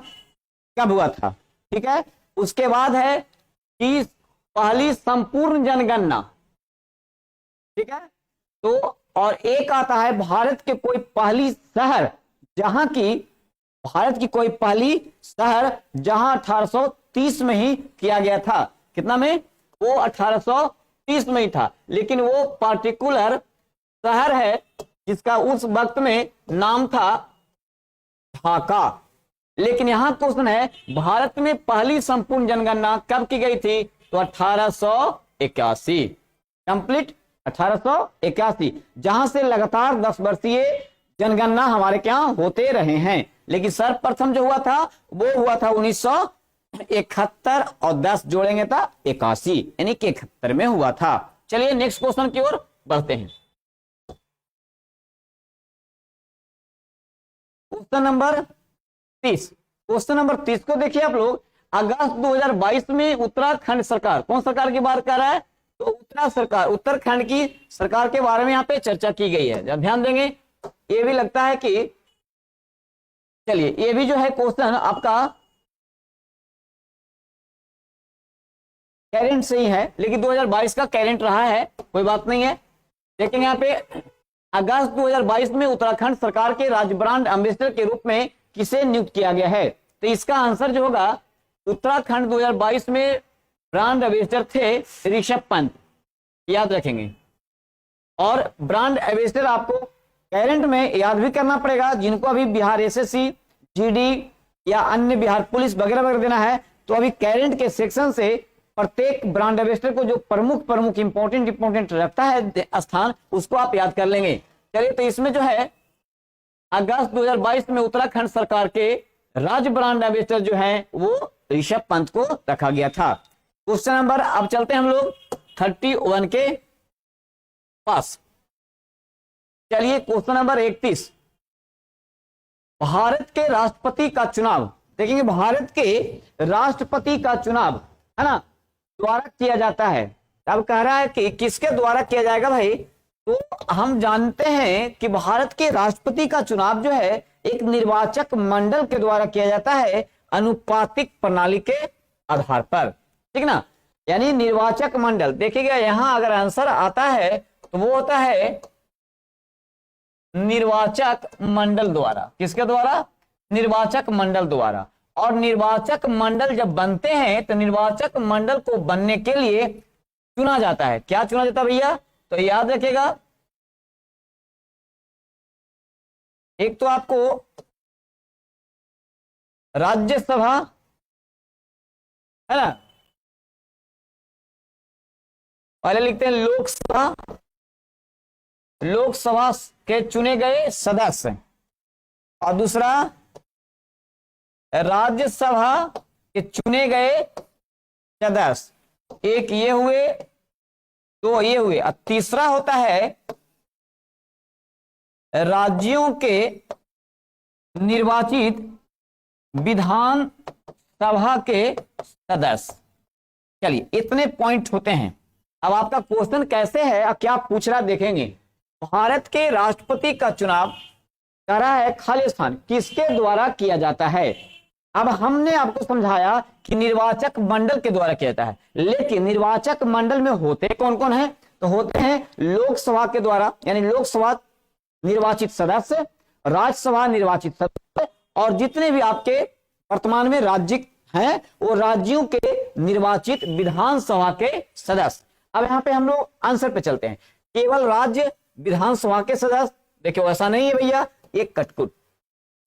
कब हुआ था, ठीक है। उसके बाद है कि पहली संपूर्ण जनगणना, ठीक है। तो और एक आता है भारत के कोई पहली शहर, जहां की भारत की कोई पहली शहर जहां 1830 में ही किया गया था। कितना में? वो 1830 में ही था, लेकिन वो पार्टिकुलर शहर है जिसका उस वक्त में नाम था ढाका। लेकिन यहां क्वेश्चन है भारत में पहली संपूर्ण जनगणना कब की गई थी? तो 1881। कंप्लीट 1881, जहां से लगातार 10 वर्षीय जनगणना हमारे क्या होते रहे हैं। लेकिन सर्वप्रथम जो हुआ था वो हुआ था 1971, और 10 जोड़ेंगे था 81, यानी कि 71 में हुआ था। चलिए नेक्स्ट क्वेश्चन की ओर बढ़ते हैं। Question number 30। क्वेश्चन नंबर 30 को देखिए आप लोग। अगस्त 2022 में उत्तराखंड सरकार, कौन सरकार की बात कर रहा है? तो उत्तराखंड की सरकार के बारे में यहाँ पे चर्चा की गई है। जब ध्यान देंगे ये भी लगता है कि, चलिए ये भी जो है क्वेश्चन आपका कैरेंट से ही है, लेकिन 2022 का कैरेंट रहा है, कोई बात नहीं है। लेकिन यहाँ पे अगस्त 2022 में उत्तराखंड सरकार के राज्य ब्रांड एम्बेसडर के रूप में किसे नियुक्त किया गया है? तो इसका आंसर जो होगा, उत्तराखंड 2022 में ब्रांड एम्बेसडर थे ऋषभ पंत, याद रखेंगे। और ब्रांड एम्बेसडर आपको कैरेंट में याद भी करना पड़ेगा, जिनको अभी बिहार एसएससी, जीडी या अन्य बिहार पुलिस वगैरह वगैरह देना है, तो अभी कैरेंट के सेक्शन से प्रत्येक ब्रांड एम्बेसडर को जो प्रमुख इंपॉर्टेंट रखता है स्थान, उसको आप याद कर लेंगे। चलिए तो इसमें जो है अगस्त 2022 में उत्तराखंड सरकार के राज्य ब्रांड एम्बेसडर जो है वो ऋषभ पंत को रखा गया था। क्वेश्चन नंबर, अब चलते हैं हम लोग 31 के पास। चलिए क्वेश्चन नंबर 31। भारत के राष्ट्रपति का चुनाव देखेंगे। भारत के राष्ट्रपति का चुनाव है ना द्वारा किया जाता है। अब कह रहा है कि किसके द्वारा किया जाएगा भाई? तो हम जानते हैं कि भारत के राष्ट्रपति का चुनाव जो है एक निर्वाचक मंडल के द्वारा किया जाता है, अनुपातिक प्रणाली के आधार पर, ठीक ना। यानी निर्वाचक मंडल, देखिएगा यहां अगर आंसर आता है तो वो होता है निर्वाचक मंडल द्वारा। किसके द्वारा? निर्वाचक मंडल द्वारा। और निर्वाचक मंडल जब बनते हैं तो निर्वाचक मंडल को बनने के लिए चुना जाता है। क्या चुना जाता है भैया? तो याद रखिएगा, एक तो आपको राज्यसभा है ना, पहले लिखते हैं लोकसभा के चुने गए सदस्य, और दूसरा राज्यसभा के चुने गए सदस्य। एक ये हुए, दो ये हुए, और तीसरा होता है राज्यों के निर्वाचित विधान सभा के सदस्य। चलिए इतने पॉइंट होते हैं। अब आपका क्वेश्चन कैसे है और क्या पूछ रहा देखेंगे। भारत के राष्ट्रपति का चुनाव कर रहा है खाली स्थान किसके द्वारा किया जाता है? अब हमने आपको समझाया कि निर्वाचक मंडल के द्वारा किया जाता है, लेकिन निर्वाचक मंडल में होते कौन कौन है? तो होते हैं लोकसभा के द्वारा, यानी लोकसभा निर्वाचित सदस्य, राज्यसभा निर्वाचित सदस्य, और जितने भी आपके वर्तमान में राज्य हैं वो राज्यों के निर्वाचित विधानसभा के सदस्य। अब यहाँ पे हम लोग आंसर पे चलते हैं। केवल राज्य विधानसभा के सदस्य, देखिए ऐसा नहीं है भैया, एक कटकुट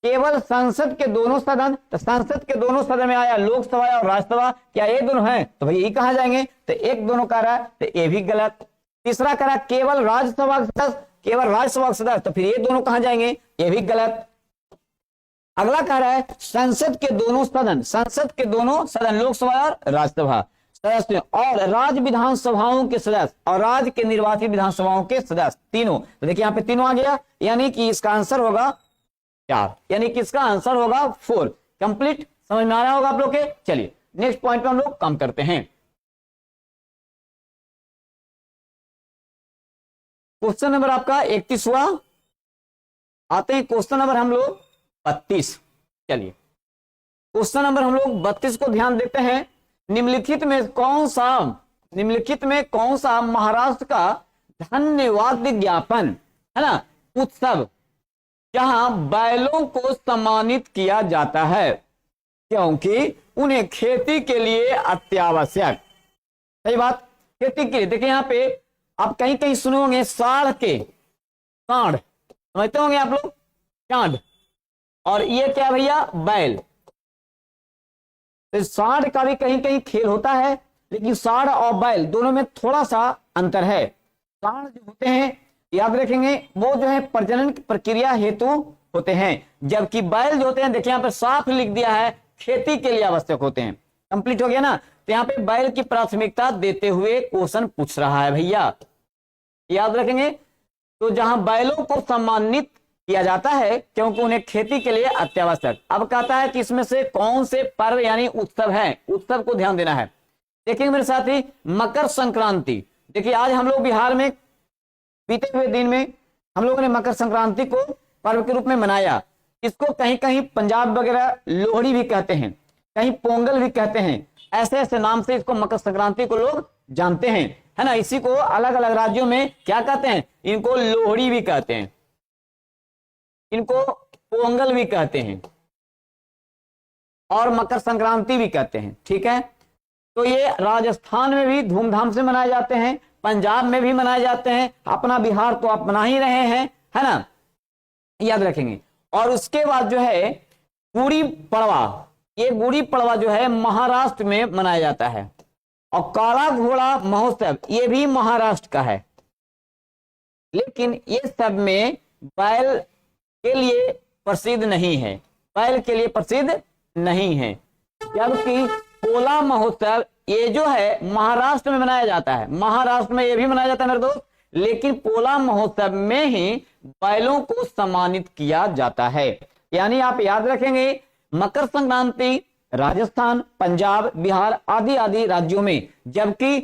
केवल संसद के दोनों सदन, तो संसद के दोनों सदन में आया लोकसभा और राज्यसभा, क्या ये दोनों हैं? तो भाई ये कहां जाएंगे? तो एक दोनों कह रहा है, तो ये भी गलत। तीसरा कह रहा है केवल राज्यसभा के सदस्य, केवल राज्यसभा के सदस्य, तो फिर ये दोनों कहां जाएंगे? ये भी गलत। अगला कह रहा है संसद के दोनों सदन, संसद के दोनों सदन लोकसभा और राज्यसभा सदस्य और राज्य विधानसभाओं के सदस्य और राज्य के निर्वाचित विधानसभाओं के सदस्य तीनों। तो देखिए यहाँ पे तीनों आ गया, यानी कि इसका आंसर होगा 4, यानी कि इसका आंसर होगा 4। कंप्लीट समझ में आ रहा होगा आप लोग के। चलिए नेक्स्ट पॉइंट पे हम लोग काम करते हैं। क्वेश्चन नंबर आपका 31वां आते हैं। क्वेश्चन नंबर हम लोग 32। चलिए क्वेश्चन नंबर हम लोग 32 को ध्यान देते हैं। निम्नलिखित में कौन सा महाराष्ट्र का धन्यवाद ज्ञापन है ना उत्सव जहां बैलों को सम्मानित किया जाता है क्योंकि उन्हें खेती के लिए अत्यावश्यक। सही बात, खेती के लिए। देखिए यहाँ पे आप कहीं कहीं सुने होंगे साढ़ समझते होंगे आप लोग, सांड, और ये क्या भैया? बैल। तो सांड का भी कहीं कहीं खेल होता है, लेकिन सांड और बैल दोनों में थोड़ा सा अंतर है। सांड जो होते हैं याद रखेंगे वो जो है प्रजनन की प्रक्रिया हेतु होते हैं, जबकि बैल जो होते हैं देखिए यहाँ पर साफ लिख दिया है खेती के लिए आवश्यक होते हैं। कंप्लीट हो गया ना। तो यहाँ पे बैल की प्राथमिकता देते हुए क्वेश्चन पूछ रहा है भैया, याद रखेंगे। तो जहां बैलों को सम्मानित किया जाता है क्योंकि उन्हें खेती के लिए अत्यावश्यक। अब कहता है कि इसमें से कौन से पर्व यानी उत्सव है, उत्सव को ध्यान देना है। देखिए मेरे साथी, मकर संक्रांति। देखिए आज हम लोग बिहार में बीते हुए दिन में हम लोगों ने मकर संक्रांति को पर्व के रूप में मनाया। इसको कहीं कहीं पंजाब वगैरह लोहड़ी भी कहते हैं, कहीं पोंगल भी कहते हैं। ऐसे ऐसे नाम से इसको मकर संक्रांति को लोग जानते हैं, है ना। इसी को अलग अलग राज्यों में क्या कहते हैं? इनको लोहड़ी भी कहते हैं, इनको पोंगल भी कहते हैं और मकर संक्रांति भी कहते हैं। ठीक है, तो ये राजस्थान में भी धूमधाम से मनाए जाते हैं, पंजाब में भी मनाए जाते हैं। अपना बिहार तो आप मना ही रहे हैं, है ना, याद रखेंगे। और उसके बाद जो है गुड़ी पड़वा, ये गुड़ी पड़वा जो है महाराष्ट्र में मनाया जाता है। और काला घोड़ा महोत्सव ये भी महाराष्ट्र का है, लेकिन ये सब में बैल के लिए प्रसिद्ध नहीं है, बैल के लिए प्रसिद्ध नहीं है। जबकि पोला महोत्सव ये जो है महाराष्ट्र में मनाया जाता है, महाराष्ट्र में ये भी मनाया जाता है मेरे दोस्त, लेकिन पोला महोत्सव में ही बैलों को सम्मानित किया जाता है। यानी आप याद रखेंगे मकर संक्रांति राजस्थान, पंजाब, बिहार आदि आदि राज्यों में, जबकि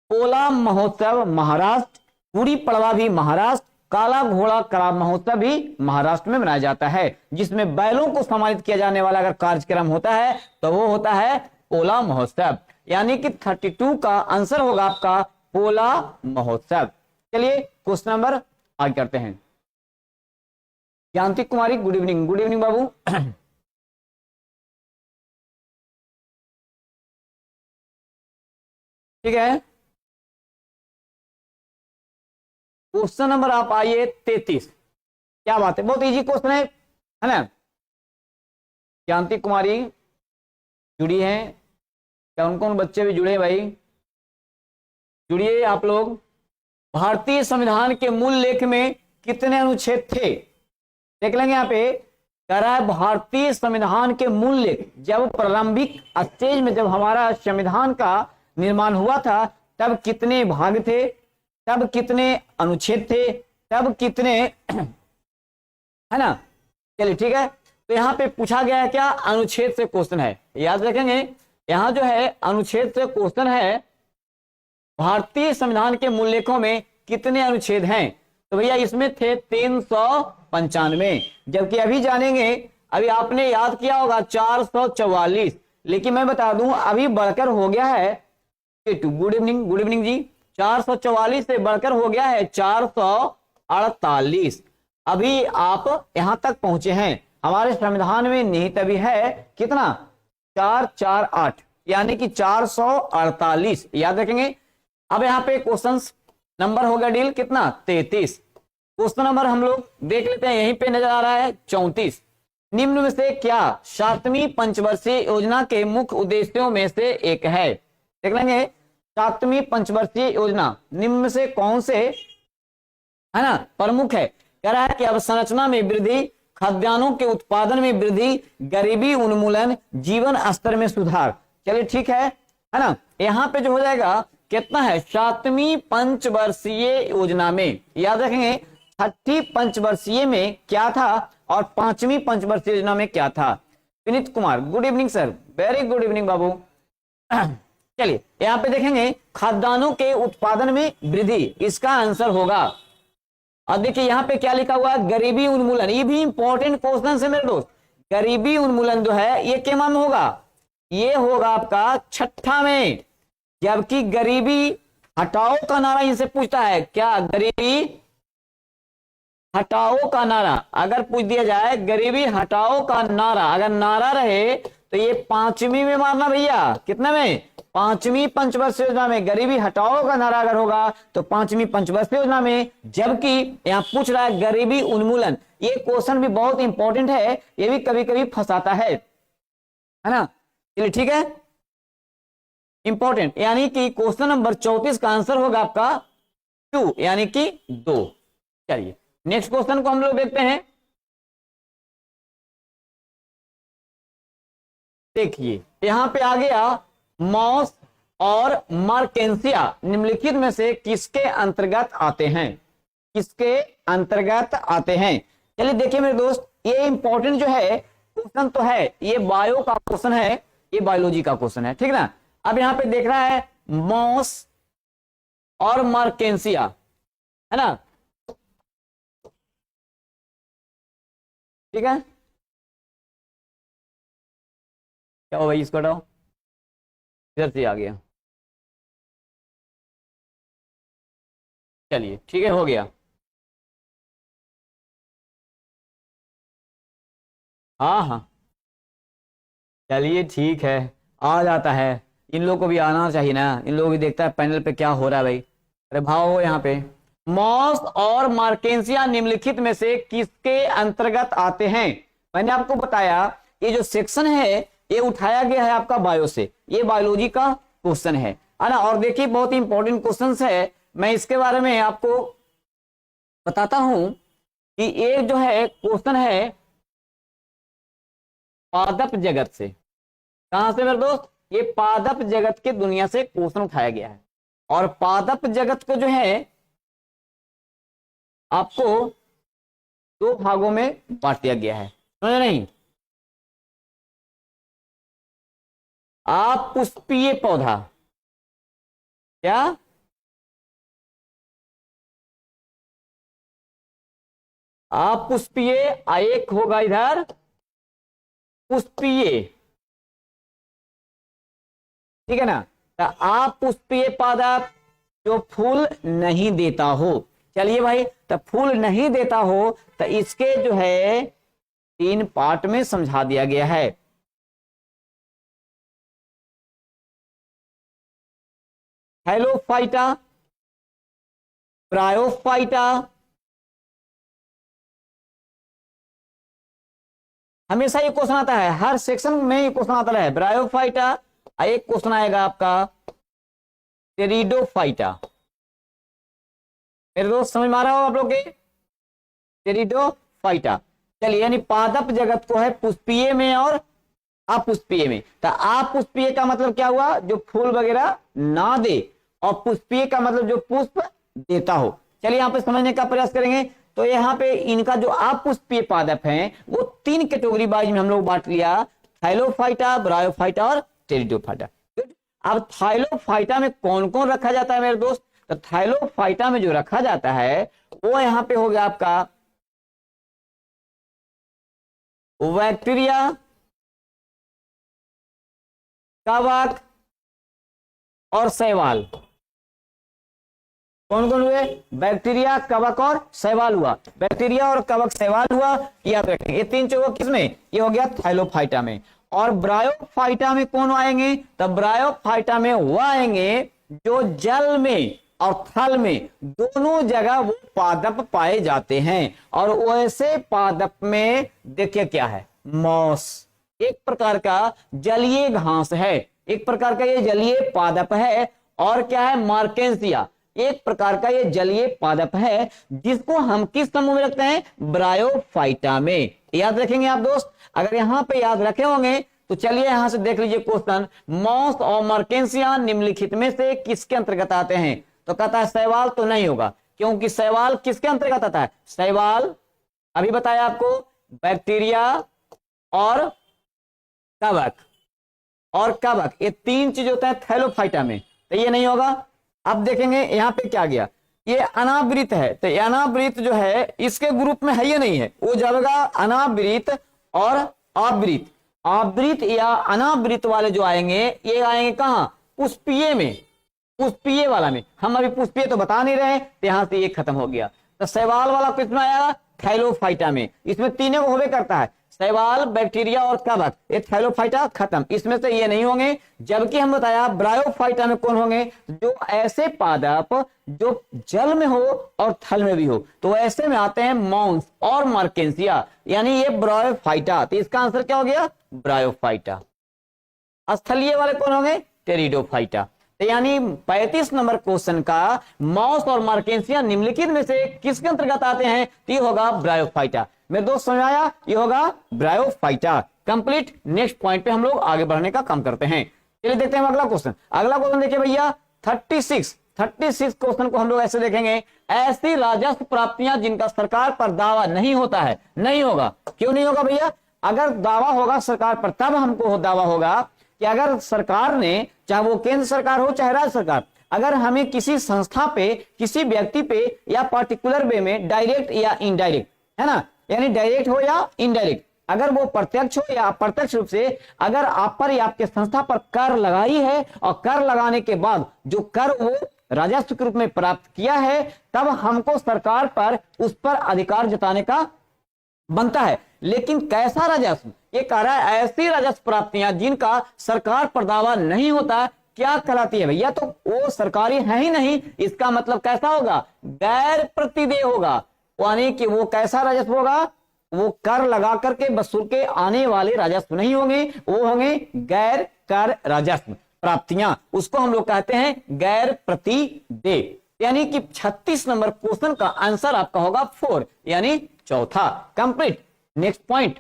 पोला महोत्सव महाराष्ट्र, गुड़ी पड़वा भी महाराष्ट्र, काला घोड़ा कला महोत्सव भी महाराष्ट्र में मनाया जाता है। जिसमें बैलों को सम्मानित किया जाने वाला अगर कार्यक्रम होता है तो वो होता है पोला महोत्सव। यानी कि 32 का आंसर होगा आपका पोला महोत्सव। चलिए क्वेश्चन नंबर आगे करते हैं। जानती कुमारी, गुड इवनिंग। गुड इवनिंग बाबू। ठीक है, क्वेश्चन नंबर आप आइए 33। क्या बात है, बहुत इजी क्वेश्चन है ना। जानती कुमारी जुड़ी है क्या? कौन कौन बच्चे भी जुड़े भाई, जुड़िए आप लोग। भारतीय संविधान के मूल लेख में कितने अनुच्छेद थे? देख लेंगे यहाँ पे कह रहा है भारतीय संविधान के मूल लेख, जब प्रारंभिक स्टेज में जब हमारा संविधान का निर्माण हुआ था तब कितने भाग थे, तब कितने अनुच्छेद थे, तब कितने, है ना। चलिए ठीक है, तो यहाँ पे पूछा गया है क्या? अनुच्छेद से क्वेश्चन है, याद रखेंगे। यहाँ जो है अनुच्छेद से क्वेश्चन है, भारतीय संविधान के मूल लेखों में कितने अनुच्छेद हैं? तो भैया इसमें थे 395, जबकि अभी जानेंगे, अभी आपने याद किया होगा 444, लेकिन मैं बता दूं अभी बढ़कर हो गया है। गुड इवनिंग, गुड इवनिंग जी। 444 से बढ़कर हो गया है 448। अभी आप यहां तक पहुंचे हैं। हमारे संविधान में निहित अभी है कितना? 448, यानी कि 448, याद रखेंगे। अब यहाँ पे क्वेश्चन नंबर हो गया डील कितना? 33। क्वेश्चन नंबर हम लोग देख लेते हैं, यहीं पे नजर आ रहा है 34। निम्न में से क्या 7वीं पंचवर्षीय योजना के मुख्य उद्देश्यों में से एक है? देख लेंगे 7वीं पंचवर्षीय योजना निम्न में से कौन से है ना प्रमुख है। कह रहा है कि अवसंरचना में वृद्धि, खाद्यान्नों के उत्पादन में वृद्धि, गरीबी उन्मूलन, जीवन स्तर में सुधार। चलिए ठीक है ना। यहां पे जो हो जाएगा कितना है 7वीं पंचवर्षीय योजना में, याद रखेंगे 6ठी पंचवर्षीय में क्या था और 5वीं पंचवर्षीय योजना में क्या था। Vineet Kumar, good evening sir, very good evening बाबू। चलिए यहाँ पे देखेंगे खाद्यान्नों के उत्पादन में वृद्धि, इसका आंसर होगा। और देखिए यहाँ पे क्या लिखा हुआ है, गरीबी उन्मूलन। ये भी इंपॉर्टेंट क्वेश्चन है मेरे दोस्त। गरीबी उन्मूलन जो है ये क्या में होगा, ये होगा आपका 6ठा में। जबकि गरीबी हटाओ का नारा इनसे पूछता है, क्या गरीबी हटाओ का नारा अगर पूछ दिया जाए, गरीबी हटाओ का नारा अगर नारा रहे तो ये 5वीं में मारना भैया। कितने में? 5वीं पंचवर्षीय योजना में गरीबी हटाओ का नारा अगर होगा तो 5वीं पंचवर्षीय योजना में। जबकि यहां पूछ रहा है गरीबी उन्मूलन, ये क्वेश्चन भी बहुत इंपॉर्टेंट है, ये भी कभी कभी फंसाता है ना। चलिए ठीक है, इंपॉर्टेंट, यानी कि क्वेश्चन नंबर 34 का आंसर होगा आपका 2 यानी कि 2। चलिए नेक्स्ट क्वेश्चन को हम लोग देखते हैं। देखिए यहां पे आ गया मॉस और मार्केंसिया निम्नलिखित में से किसके अंतर्गत आते हैं? किसके अंतर्गत आते हैं? चलिए देखिए मेरे दोस्त, ये इंपॉर्टेंट जो है क्वेश्चन तो है, ये बायो का क्वेश्चन है, ये बायोलॉजी का क्वेश्चन है, ठीक ना। अब यहां पे देख रहा है मॉस और मार्केंसिया, है ना, ठीक है। क्या हो भाई, इसको हटाओ, इधर से आ गया। चलिए ठीक है, हो गया। हाँ हाँ चलिए ठीक है, आ जाता है। इन लोगों को भी आना चाहिए ना, इन लोगों भी देखता है पैनल पे क्या हो रहा है भाई। अरे भाव हो यहाँ पे। मॉस और मार्केंसिया निम्नलिखित में से किसके अंतर्गत आते हैं? मैंने आपको बताया ये जो सेक्शन है ये उठाया गया है आपका बायो से, ये बायोलॉजी का क्वेश्चन है ना। और देखिए बहुत ही इंपॉर्टेंट क्वेश्चन है, मैं इसके बारे में आपको बताता हूं कि ये जो है क्वेश्चन है पादप जगत से। कहां से मेरे दोस्त? ये पादप जगत के दुनिया से क्वेश्चन उठाया गया है। और पादप जगत को जो है आपको 2 भागों में बांट दिया गया है, समझ नहीं? आप पुष्पीय पौधा, क्या आप पुष्पीय, एक होगा इधर पुष्पीय, ठीक है ना। तो आप पुष्पीय पादप जो फूल नहीं देता हो। चलिए भाई, तो फूल नहीं देता हो तो इसके जो है 3 पार्ट में समझा दिया गया है। हेलोफाइटा, ब्रायोफाइटा, हमेशा ये क्वेश्चन आता है, हर सेक्शन में ये क्वेश्चन आता है। ब्रायोफाइटा, एक क्वेश्चन आएगा आपका टेरिडोफाइटा। मेरे दोस्त समझ में आ रहा हो आप लोग के? टेरिडोफाइटा। चलिए यानी पादप जगत को है पुष्पीय में और अपुष्पीय में। तो अपुष्पीय का मतलब क्या हुआ? जो फूल वगैरह ना दे, और पुष्पीय का मतलब जो पुष्प देता हो। चलिए यहाँ पे समझने का प्रयास करेंगे। तो यहाँ पे इनका जो अपुष्पीय पादप हैं वो 3 कैटेगरी वाइज में हम लोग बांट लिया, थाइलोफाइटा, ब्रायोफाइटा और टेरिडोफाइटा। अब थाइलोफाइटा में कौन कौन रखा जाता है मेरे दोस्त? तो थाइलोफाइटा में जो रखा जाता है वो यहाँ पे हो गया आपका बैक्टीरिया, कवक और शैवाल। कौन कौन हुए? बैक्टीरिया, कवक और शैवाल हुआ। बैक्टीरिया और कवक, शैवाल हुआ, याद रखेंगे। ये 3 चीजों किसमें? ये हो गया थाइलोफाइटा में। और ब्रायोफाइटा में कौन आएंगे? तो ब्रायोफाइटा में वो आएंगे जो जल में और थल में दोनों जगह वो पादप पाए जाते हैं। और वैसे पादप में देखिए क्या है, मॉस, एक प्रकार का जलीय घास है, एक प्रकार का ये जलीय पादप है। और क्या है, मार्केंसिया, एक प्रकार का ये जलीय पादप है जिसको हम किस समूह में रखते हैं, ब्रायोफाइटा में। याद रखेंगे आप दोस्त, अगर यहां पे याद रखे होंगे तो चलिए यहां से देख लीजिए क्वेश्चन, मॉस और मार्केंसिया निम्नलिखित में से किसके अंतर्गत आते हैं? तो कहता है शैवाल तो नहीं होगा, क्योंकि शैवाल किसके अंतर्गत आता है? शैवाल अभी बताया आपको, बैक्टीरिया और कवक, ये तीन चीज होता है थैलोफाइटा में, तो ये नहीं होगा। अब देखेंगे यहाँ पे क्या गया, ये अनावृत है, तो ये अनावृत जो है इसके ग्रुप में है, ये नहीं है, वो जाएगा अनावृत और आवृत। आवृत या अनावृत वाले जो आएंगे, ये आएंगे कहां, पुष्पीय में, पुष्पीय वाला में। हम अभी पुष्पीय तो बता नहीं रहे, तो यहां से ये खत्म हो गया। तो शैवाल वाला किसमें आया, थैलोफाइटा में। इसमें तीनों को होवे करता है, शैवाल, बैक्टीरिया और कवक, ये थैलोफाइटा खत्म, इसमें से ये नहीं होंगे। जबकि हम बताया ब्रायोफाइटा में कौन होंगे, जो ऐसे पादप जो जल में हो और थल में भी हो, तो ऐसे में आते हैं मॉन्स और मार्केंसिया, यानी ये ब्रायोफाइटा। तो इसका आंसर क्या हो गया, ब्रायोफाइटा। स्थलीय वाले कौन होंगे, टेरिडोफाइटा। तो यानी 35 नंबर क्वेश्चन का मॉस और मार्केंसिया निम्नलिखित में से किसके अंतर्गत आते हैं, तो ये होगा ब्रायोफाइटा। मेरे दोस्त समझ आया, ये होगा ब्रायोफाइटा। कंप्लीट। नेक्स्ट पॉइंट पे हम लोग आगे बढ़ने का काम करते हैं। चलिए देखते हैं अगला क्वेश्चन। अगला क्वेश्चन देखिए भैया 36 क्वेश्चन को हम लोग ऐसे देखेंगे, ऐसी राजस्व प्राप्तियां जिनका सरकार पर दावा नहीं होता है। नहीं होगा, क्यों नहीं होगा भैया? अगर दावा होगा सरकार पर तब हमको दावा होगा कि अगर सरकार ने, चाहे वो केंद्र सरकार हो चाहे राज्य सरकार, अगर हमें किसी संस्था पे, किसी व्यक्ति पे या पर्टिकुलर वे में डायरेक्ट या इनडायरेक्ट, है ना, यानी डायरेक्ट हो या इनडायरेक्ट, अगर वो प्रत्यक्ष हो या अप्रत्यक्ष रूप से अगर आप पर या आपके संस्था पर कर लगाई है और कर लगाने के बाद जो कर वो राजस्व के रूप में प्राप्त किया है, तब हमको सरकार पर उस पर अधिकार जताने का बनता है। लेकिन कैसा राजस्व, ये कह रहा है ऐसी राजस्व प्राप्तियां जिनका सरकार पर दावा नहीं होता, क्या कहलाती है भैया? तो वो सरकारी है ही नहीं, इसका मतलब कैसा होगा, गैर प्रतिदेय होगा। यानी कि वो कैसा राजस्व होगा, वो कर लगा करके वसूल के आने वाले राजस्व नहीं होंगे, वो होंगे गैर कर राजस्व प्राप्तियां, उसको हम लोग कहते हैं गैर प्रतिदेय। यानी कि 36 नंबर क्वेश्चन का आंसर आपका होगा 4, यानी चौथा। कंप्लीट। नेक्स्ट पॉइंट,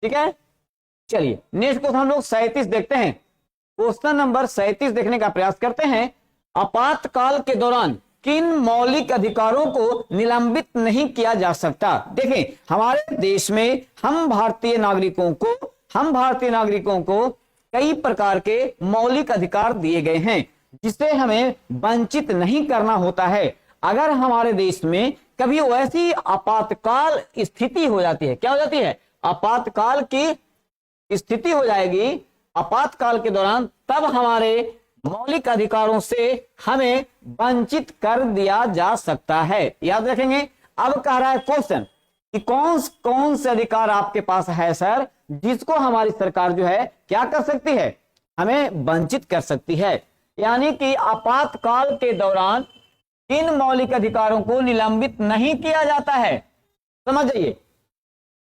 ठीक है। चलिए नेक्स्ट क्वेश्चन हम लोग 37 देखते हैं। क्वेश्चन नंबर 37 देखने का प्रयास करते हैं। आपातकाल के दौरान किन मौलिक अधिकारों को निलंबित नहीं किया जा सकता? देखें, हमारे देश में हम भारतीय नागरिकों को कई प्रकार के मौलिक अधिकार दिए गए हैं जिससे हमें वंचित नहीं करना होता है। अगर हमारे देश में कभी वैसी आपातकाल स्थिति हो जाती है, क्या हो जाती है, आपातकाल की स्थिति हो जाएगी आपातकाल के दौरान, तब हमारे मौलिक अधिकारों से हमें वंचित कर दिया जा सकता है। याद रखेंगे। अब कह रहा है क्वेश्चन कि कौन से अधिकार आपके पास है सर, जिसको हमारी सरकार जो है क्या कर सकती है, हमें वंचित कर सकती है। यानी कि आपातकाल के दौरान किन मौलिक अधिकारों को निलंबित नहीं किया जाता है, समझ जाइए।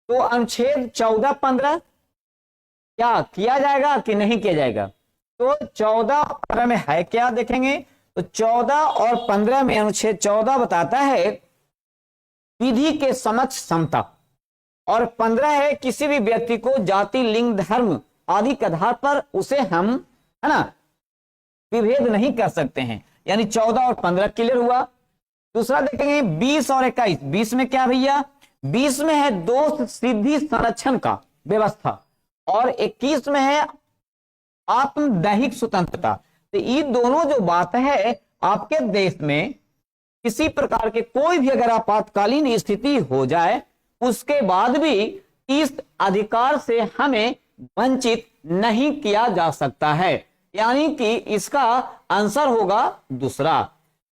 तो अनुच्छेद 14-15 क्या किया जाएगा कि नहीं किया जाएगा? तो 14 और 15 में है क्या, देखेंगे तो 14 और 15 में अनुच्छेद 14 बताता है विधि के समक्ष समता, और 15 है किसी भी व्यक्ति को जाति, लिंग, धर्म आदि के आधार पर उसे हम, है ना, विभेद नहीं कर सकते हैं। यानी 14 और 15 क्लियर हुआ। दूसरा देखेंगे 20 और 21। 20 में क्या भैया, 20 में है दोष सिद्धि संरक्षण का व्यवस्था, और 21 में है आत्मदैहिक स्वतंत्रता। तो ये दोनों जो बात है, आपके देश में किसी प्रकार के कोई भी अगर आपातकालीन स्थिति हो जाए, उसके बाद भी इस अधिकार से हमें वंचित नहीं किया जा सकता है। यानी कि इसका आंसर होगा दूसरा।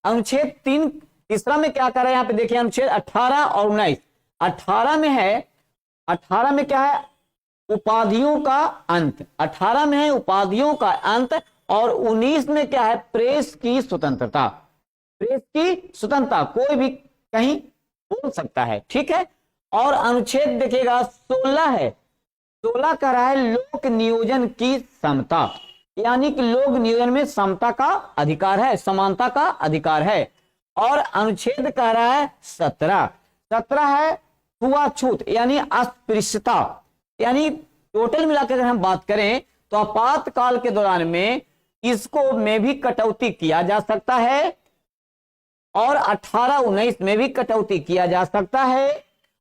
अनुच्छेद 3 में क्या कर रहे हैं, यहां पे देखिए अनुच्छेद 18 और 19। 18 में है, 18 में क्या है, उपाधियों का अंत। 18 में है उपाधियों का अंत, और 19 में क्या है, प्रेस की स्वतंत्रता। प्रेस की स्वतंत्रता, कोई भी कहीं बोल सकता है, ठीक है। और अनुच्छेद देखिएगा 16 है। 16 कह रहा है लोक नियोजन की समता, यानी कि लोक नियोजन में समता का अधिकार है, समानता का अधिकार है। और अनुच्छेद कह रहा है 17 है छुआछूत यानी अस्पृश्यता, यानी टोटल मिलाकर अगर हम बात करें तो आपातकाल के दौरान में इसको में भी कटौती किया जा सकता है और 18-19 में भी कटौती किया जा सकता है।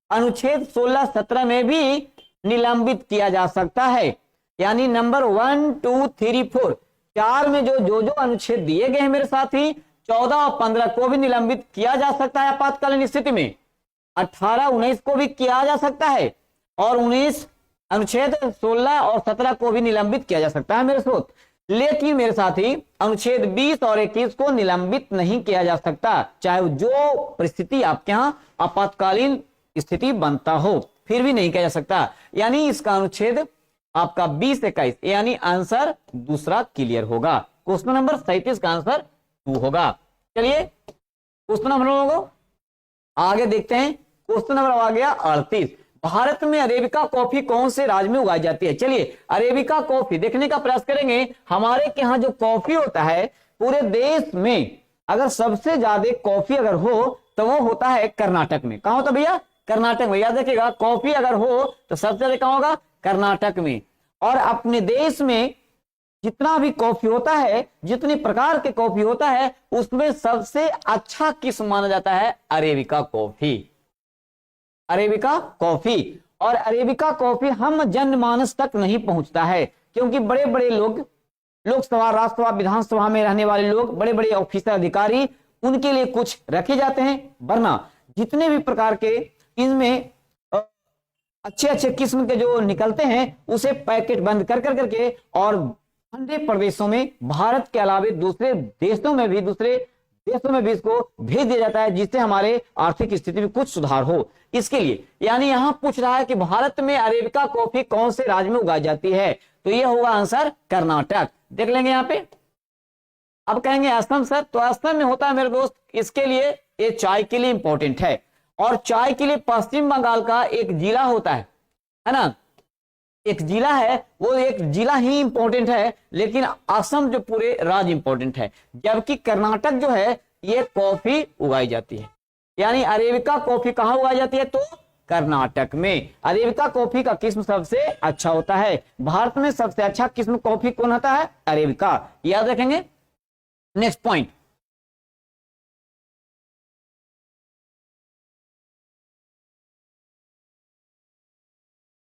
अनुच्छेद 16-17 में भी निलंबित किया जा सकता है। यानी नंबर 1, 2, 3, 4 4 में जो अनुच्छेद दिए गए हैं मेरे साथी, 14 और 15 को भी निलंबित किया जा सकता है आपातकालीन स्थिति में, 18-19 को भी किया जा सकता है और 19 अनुच्छेद 16 और 17 को भी निलंबित किया जा सकता है मेरे दोस्त। लेकिन मेरे साथी अनुच्छेद 20 और 21 को निलंबित नहीं किया जा सकता, चाहे जो परिस्थिति आपके यहां आपातकालीन स्थिति बनता हो, फिर भी नहीं किया जा सकता। यानी इसका अनुच्छेद आपका 20-21 यानी आंसर दूसरा क्लियर होगा। क्वेश्चन नंबर 37 का आंसर 2 होगा। चलिए क्वेश्चन नंबर हम लोग आगे देखते हैं। क्वेश्चन नंबर आ गया 38। भारत में अरेबिका कॉफी कौन से राज्य में उगाई जाती है? चलिए अरेबिका कॉफी देखने का प्रयास करेंगे। हमारे के यहाँ जो कॉफी होता है पूरे देश में अगर सबसे ज्यादा कॉफी अगर हो तो वो होता है कर्नाटक में। कहां होता भैया? कर्नाटक में। याद रखिएगा कॉफी अगर हो तो सबसे ज्यादा कहां होगा? कर्नाटक में। और अपने देश में जितना भी कॉफी होता है, जितने प्रकार के कॉफी होता है, उसमें सबसे अच्छा किस्म माना जाता है अरेबिका कॉफी। Arabica coffee. और अरेबिका कॉफी हम जनमानस तक नहीं पहुंचता है क्योंकि बड़े बड़े लोग, लोकसभा, राज्यसभा, विधानसभा में रहने वाले लोग, बड़े बड़े ऑफिसर, अधिकारी, उनके लिए कुछ रखे जाते हैं, वरना जितने भी प्रकार के इनमें अच्छे अच्छे किस्म के जो निकलते हैं उसे पैकेट बंद कर करके और ठंडे प्रदेशों में, भारत के अलावा दूसरे देशों में भी इसको भेज दिया जाता है, जिससे हमारे आर्थिक स्थिति में कुछ सुधार हो। इसके लिए यानी यहां पूछ रहा है कि भारत में अरेबिका कॉफी कौन से राज्य में उगाई जाती है, तो यह होगा आंसर कर्नाटक। देख लेंगे यहां पे। अब कहेंगे असम सर, तो असम में होता है मेरे दोस्त, इसके लिए ये चाय के लिए इंपॉर्टेंट है। और चाय के लिए पश्चिम बंगाल का एक जिला होता है ना, एक जिला है, वो एक जिला ही इंपॉर्टेंट है, लेकिन असम जो पूरे राज्य इंपॉर्टेंट है। जबकि कर्नाटक जो है ये कॉफी उगाई जाती है। यानी अरेबिका कॉफी कहां उगाई जाती है? तो कर्नाटक में। अरेबिका कॉफी का किस्म सबसे अच्छा होता है। भारत में सबसे अच्छा किस्म कॉफी कौन होता है? अरेबिका। याद रखेंगे। नेक्स्ट पॉइंट,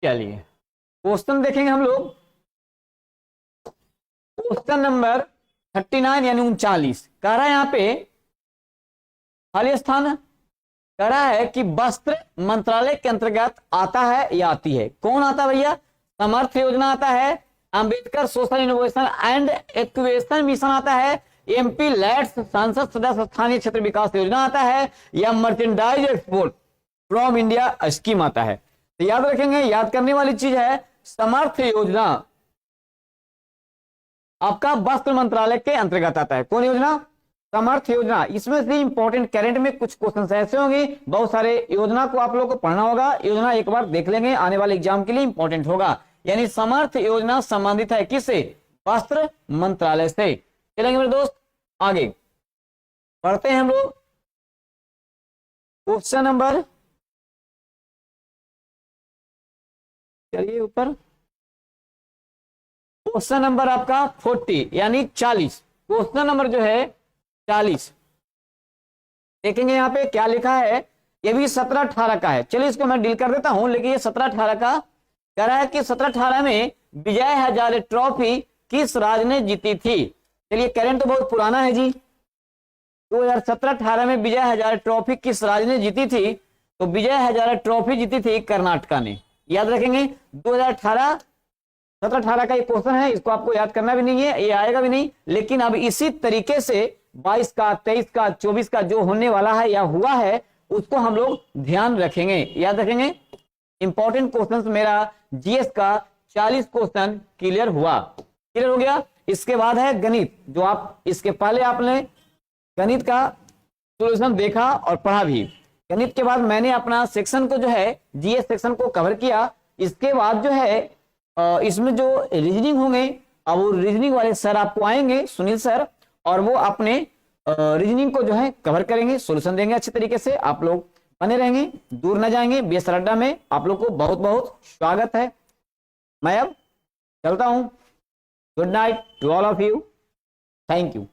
चलिए क्वेश्चन देखेंगे हम लोग। क्वेश्चन नंबर 39 यानी 39 कह रहा है यहां पे खाली स्थान कह रहा है कि वस्त्र मंत्रालय के अंतर्गत आता है या आती है? कौन आता है भैया? समर्थ योजना आता है, Ambedkar social innovation and activation mission आता है, एमपी लैट्स संसद सदस्य स्थानीय क्षेत्र विकास योजना आता है, या merchandise export from India scheme आता है? तो याद रखेंगे, याद करने वाली चीज है समर्थ योजना आपका वस्त्र मंत्रालय के अंतर्गत आता है। कौन योजना? समर्थ योजना। इसमें से इंपॉर्टेंट करंट में कुछ क्वेश्चन ऐसे होंगे, बहुत सारे योजना को आप लोगों को पढ़ना होगा। योजना एक बार देख लेंगे, आने वाले एग्जाम के लिए इंपॉर्टेंट होगा। यानी समर्थ योजना संबंधित है किससे? वस्त्र मंत्रालय से। चलेंगे मेरे दोस्त आगे पढ़ते हैं हम लोग। क्वेश्चन नंबर, चलिए ऊपर, क्वेश्चन नंबर आपका 40 यानी 40। क्वेश्चन नंबर जो है 40 देखेंगे यहां पे क्या लिखा है। ये भी 17-18 का है। चलिए इसको मैं डील कर देता हूं, लेकिन ये 17-18 का कह रहा है कि 17-18 में विजय हजारे ट्रॉफी किस राज्य ने जीती थी? चलिए करंट तो बहुत पुराना है जी। 2017-18 में विजय हजारे ट्रॉफी किस राज्य ने जीती थी? तो विजय हजारे ट्रॉफी जीती थी कर्नाटका ने। याद रखेंगे 2018 17-18 का ये क्वेश्चन है, इसको आपको याद करना भी नहीं है, ये आएगा भी नहीं। लेकिन अब इसी तरीके से 22 का, 23 का, 24 का जो होने वाला है या हुआ है उसको हम लोग ध्यान रखेंगे, याद रखेंगे। इंपॉर्टेंट क्वेश्चन मेरा जीएस का 40 क्वेश्चन क्लियर हुआ, क्लियर हो गया। इसके बाद है गणित, जो आप इसके पहले आपने गणित का सॉल्यूशन देखा और पढ़ा भी। गणित के बाद मैंने अपना सेक्शन को जो है जीएस सेक्शन को कवर किया। इसके बाद जो है इसमें जो रीजनिंग होंगे, अब वो रीजनिंग वाले सर आपको आएंगे, सुनील सर, और वो अपने रीजनिंग को जो है कवर करेंगे, सॉल्यूशन देंगे अच्छे तरीके से। आप लोग बने रहेंगे, दूर न जाएंगे। बीएसआर अड्डा में आप लोग को बहुत बहुत स्वागत है। मैं अब चलता हूं। Good night to all of you. Thank you.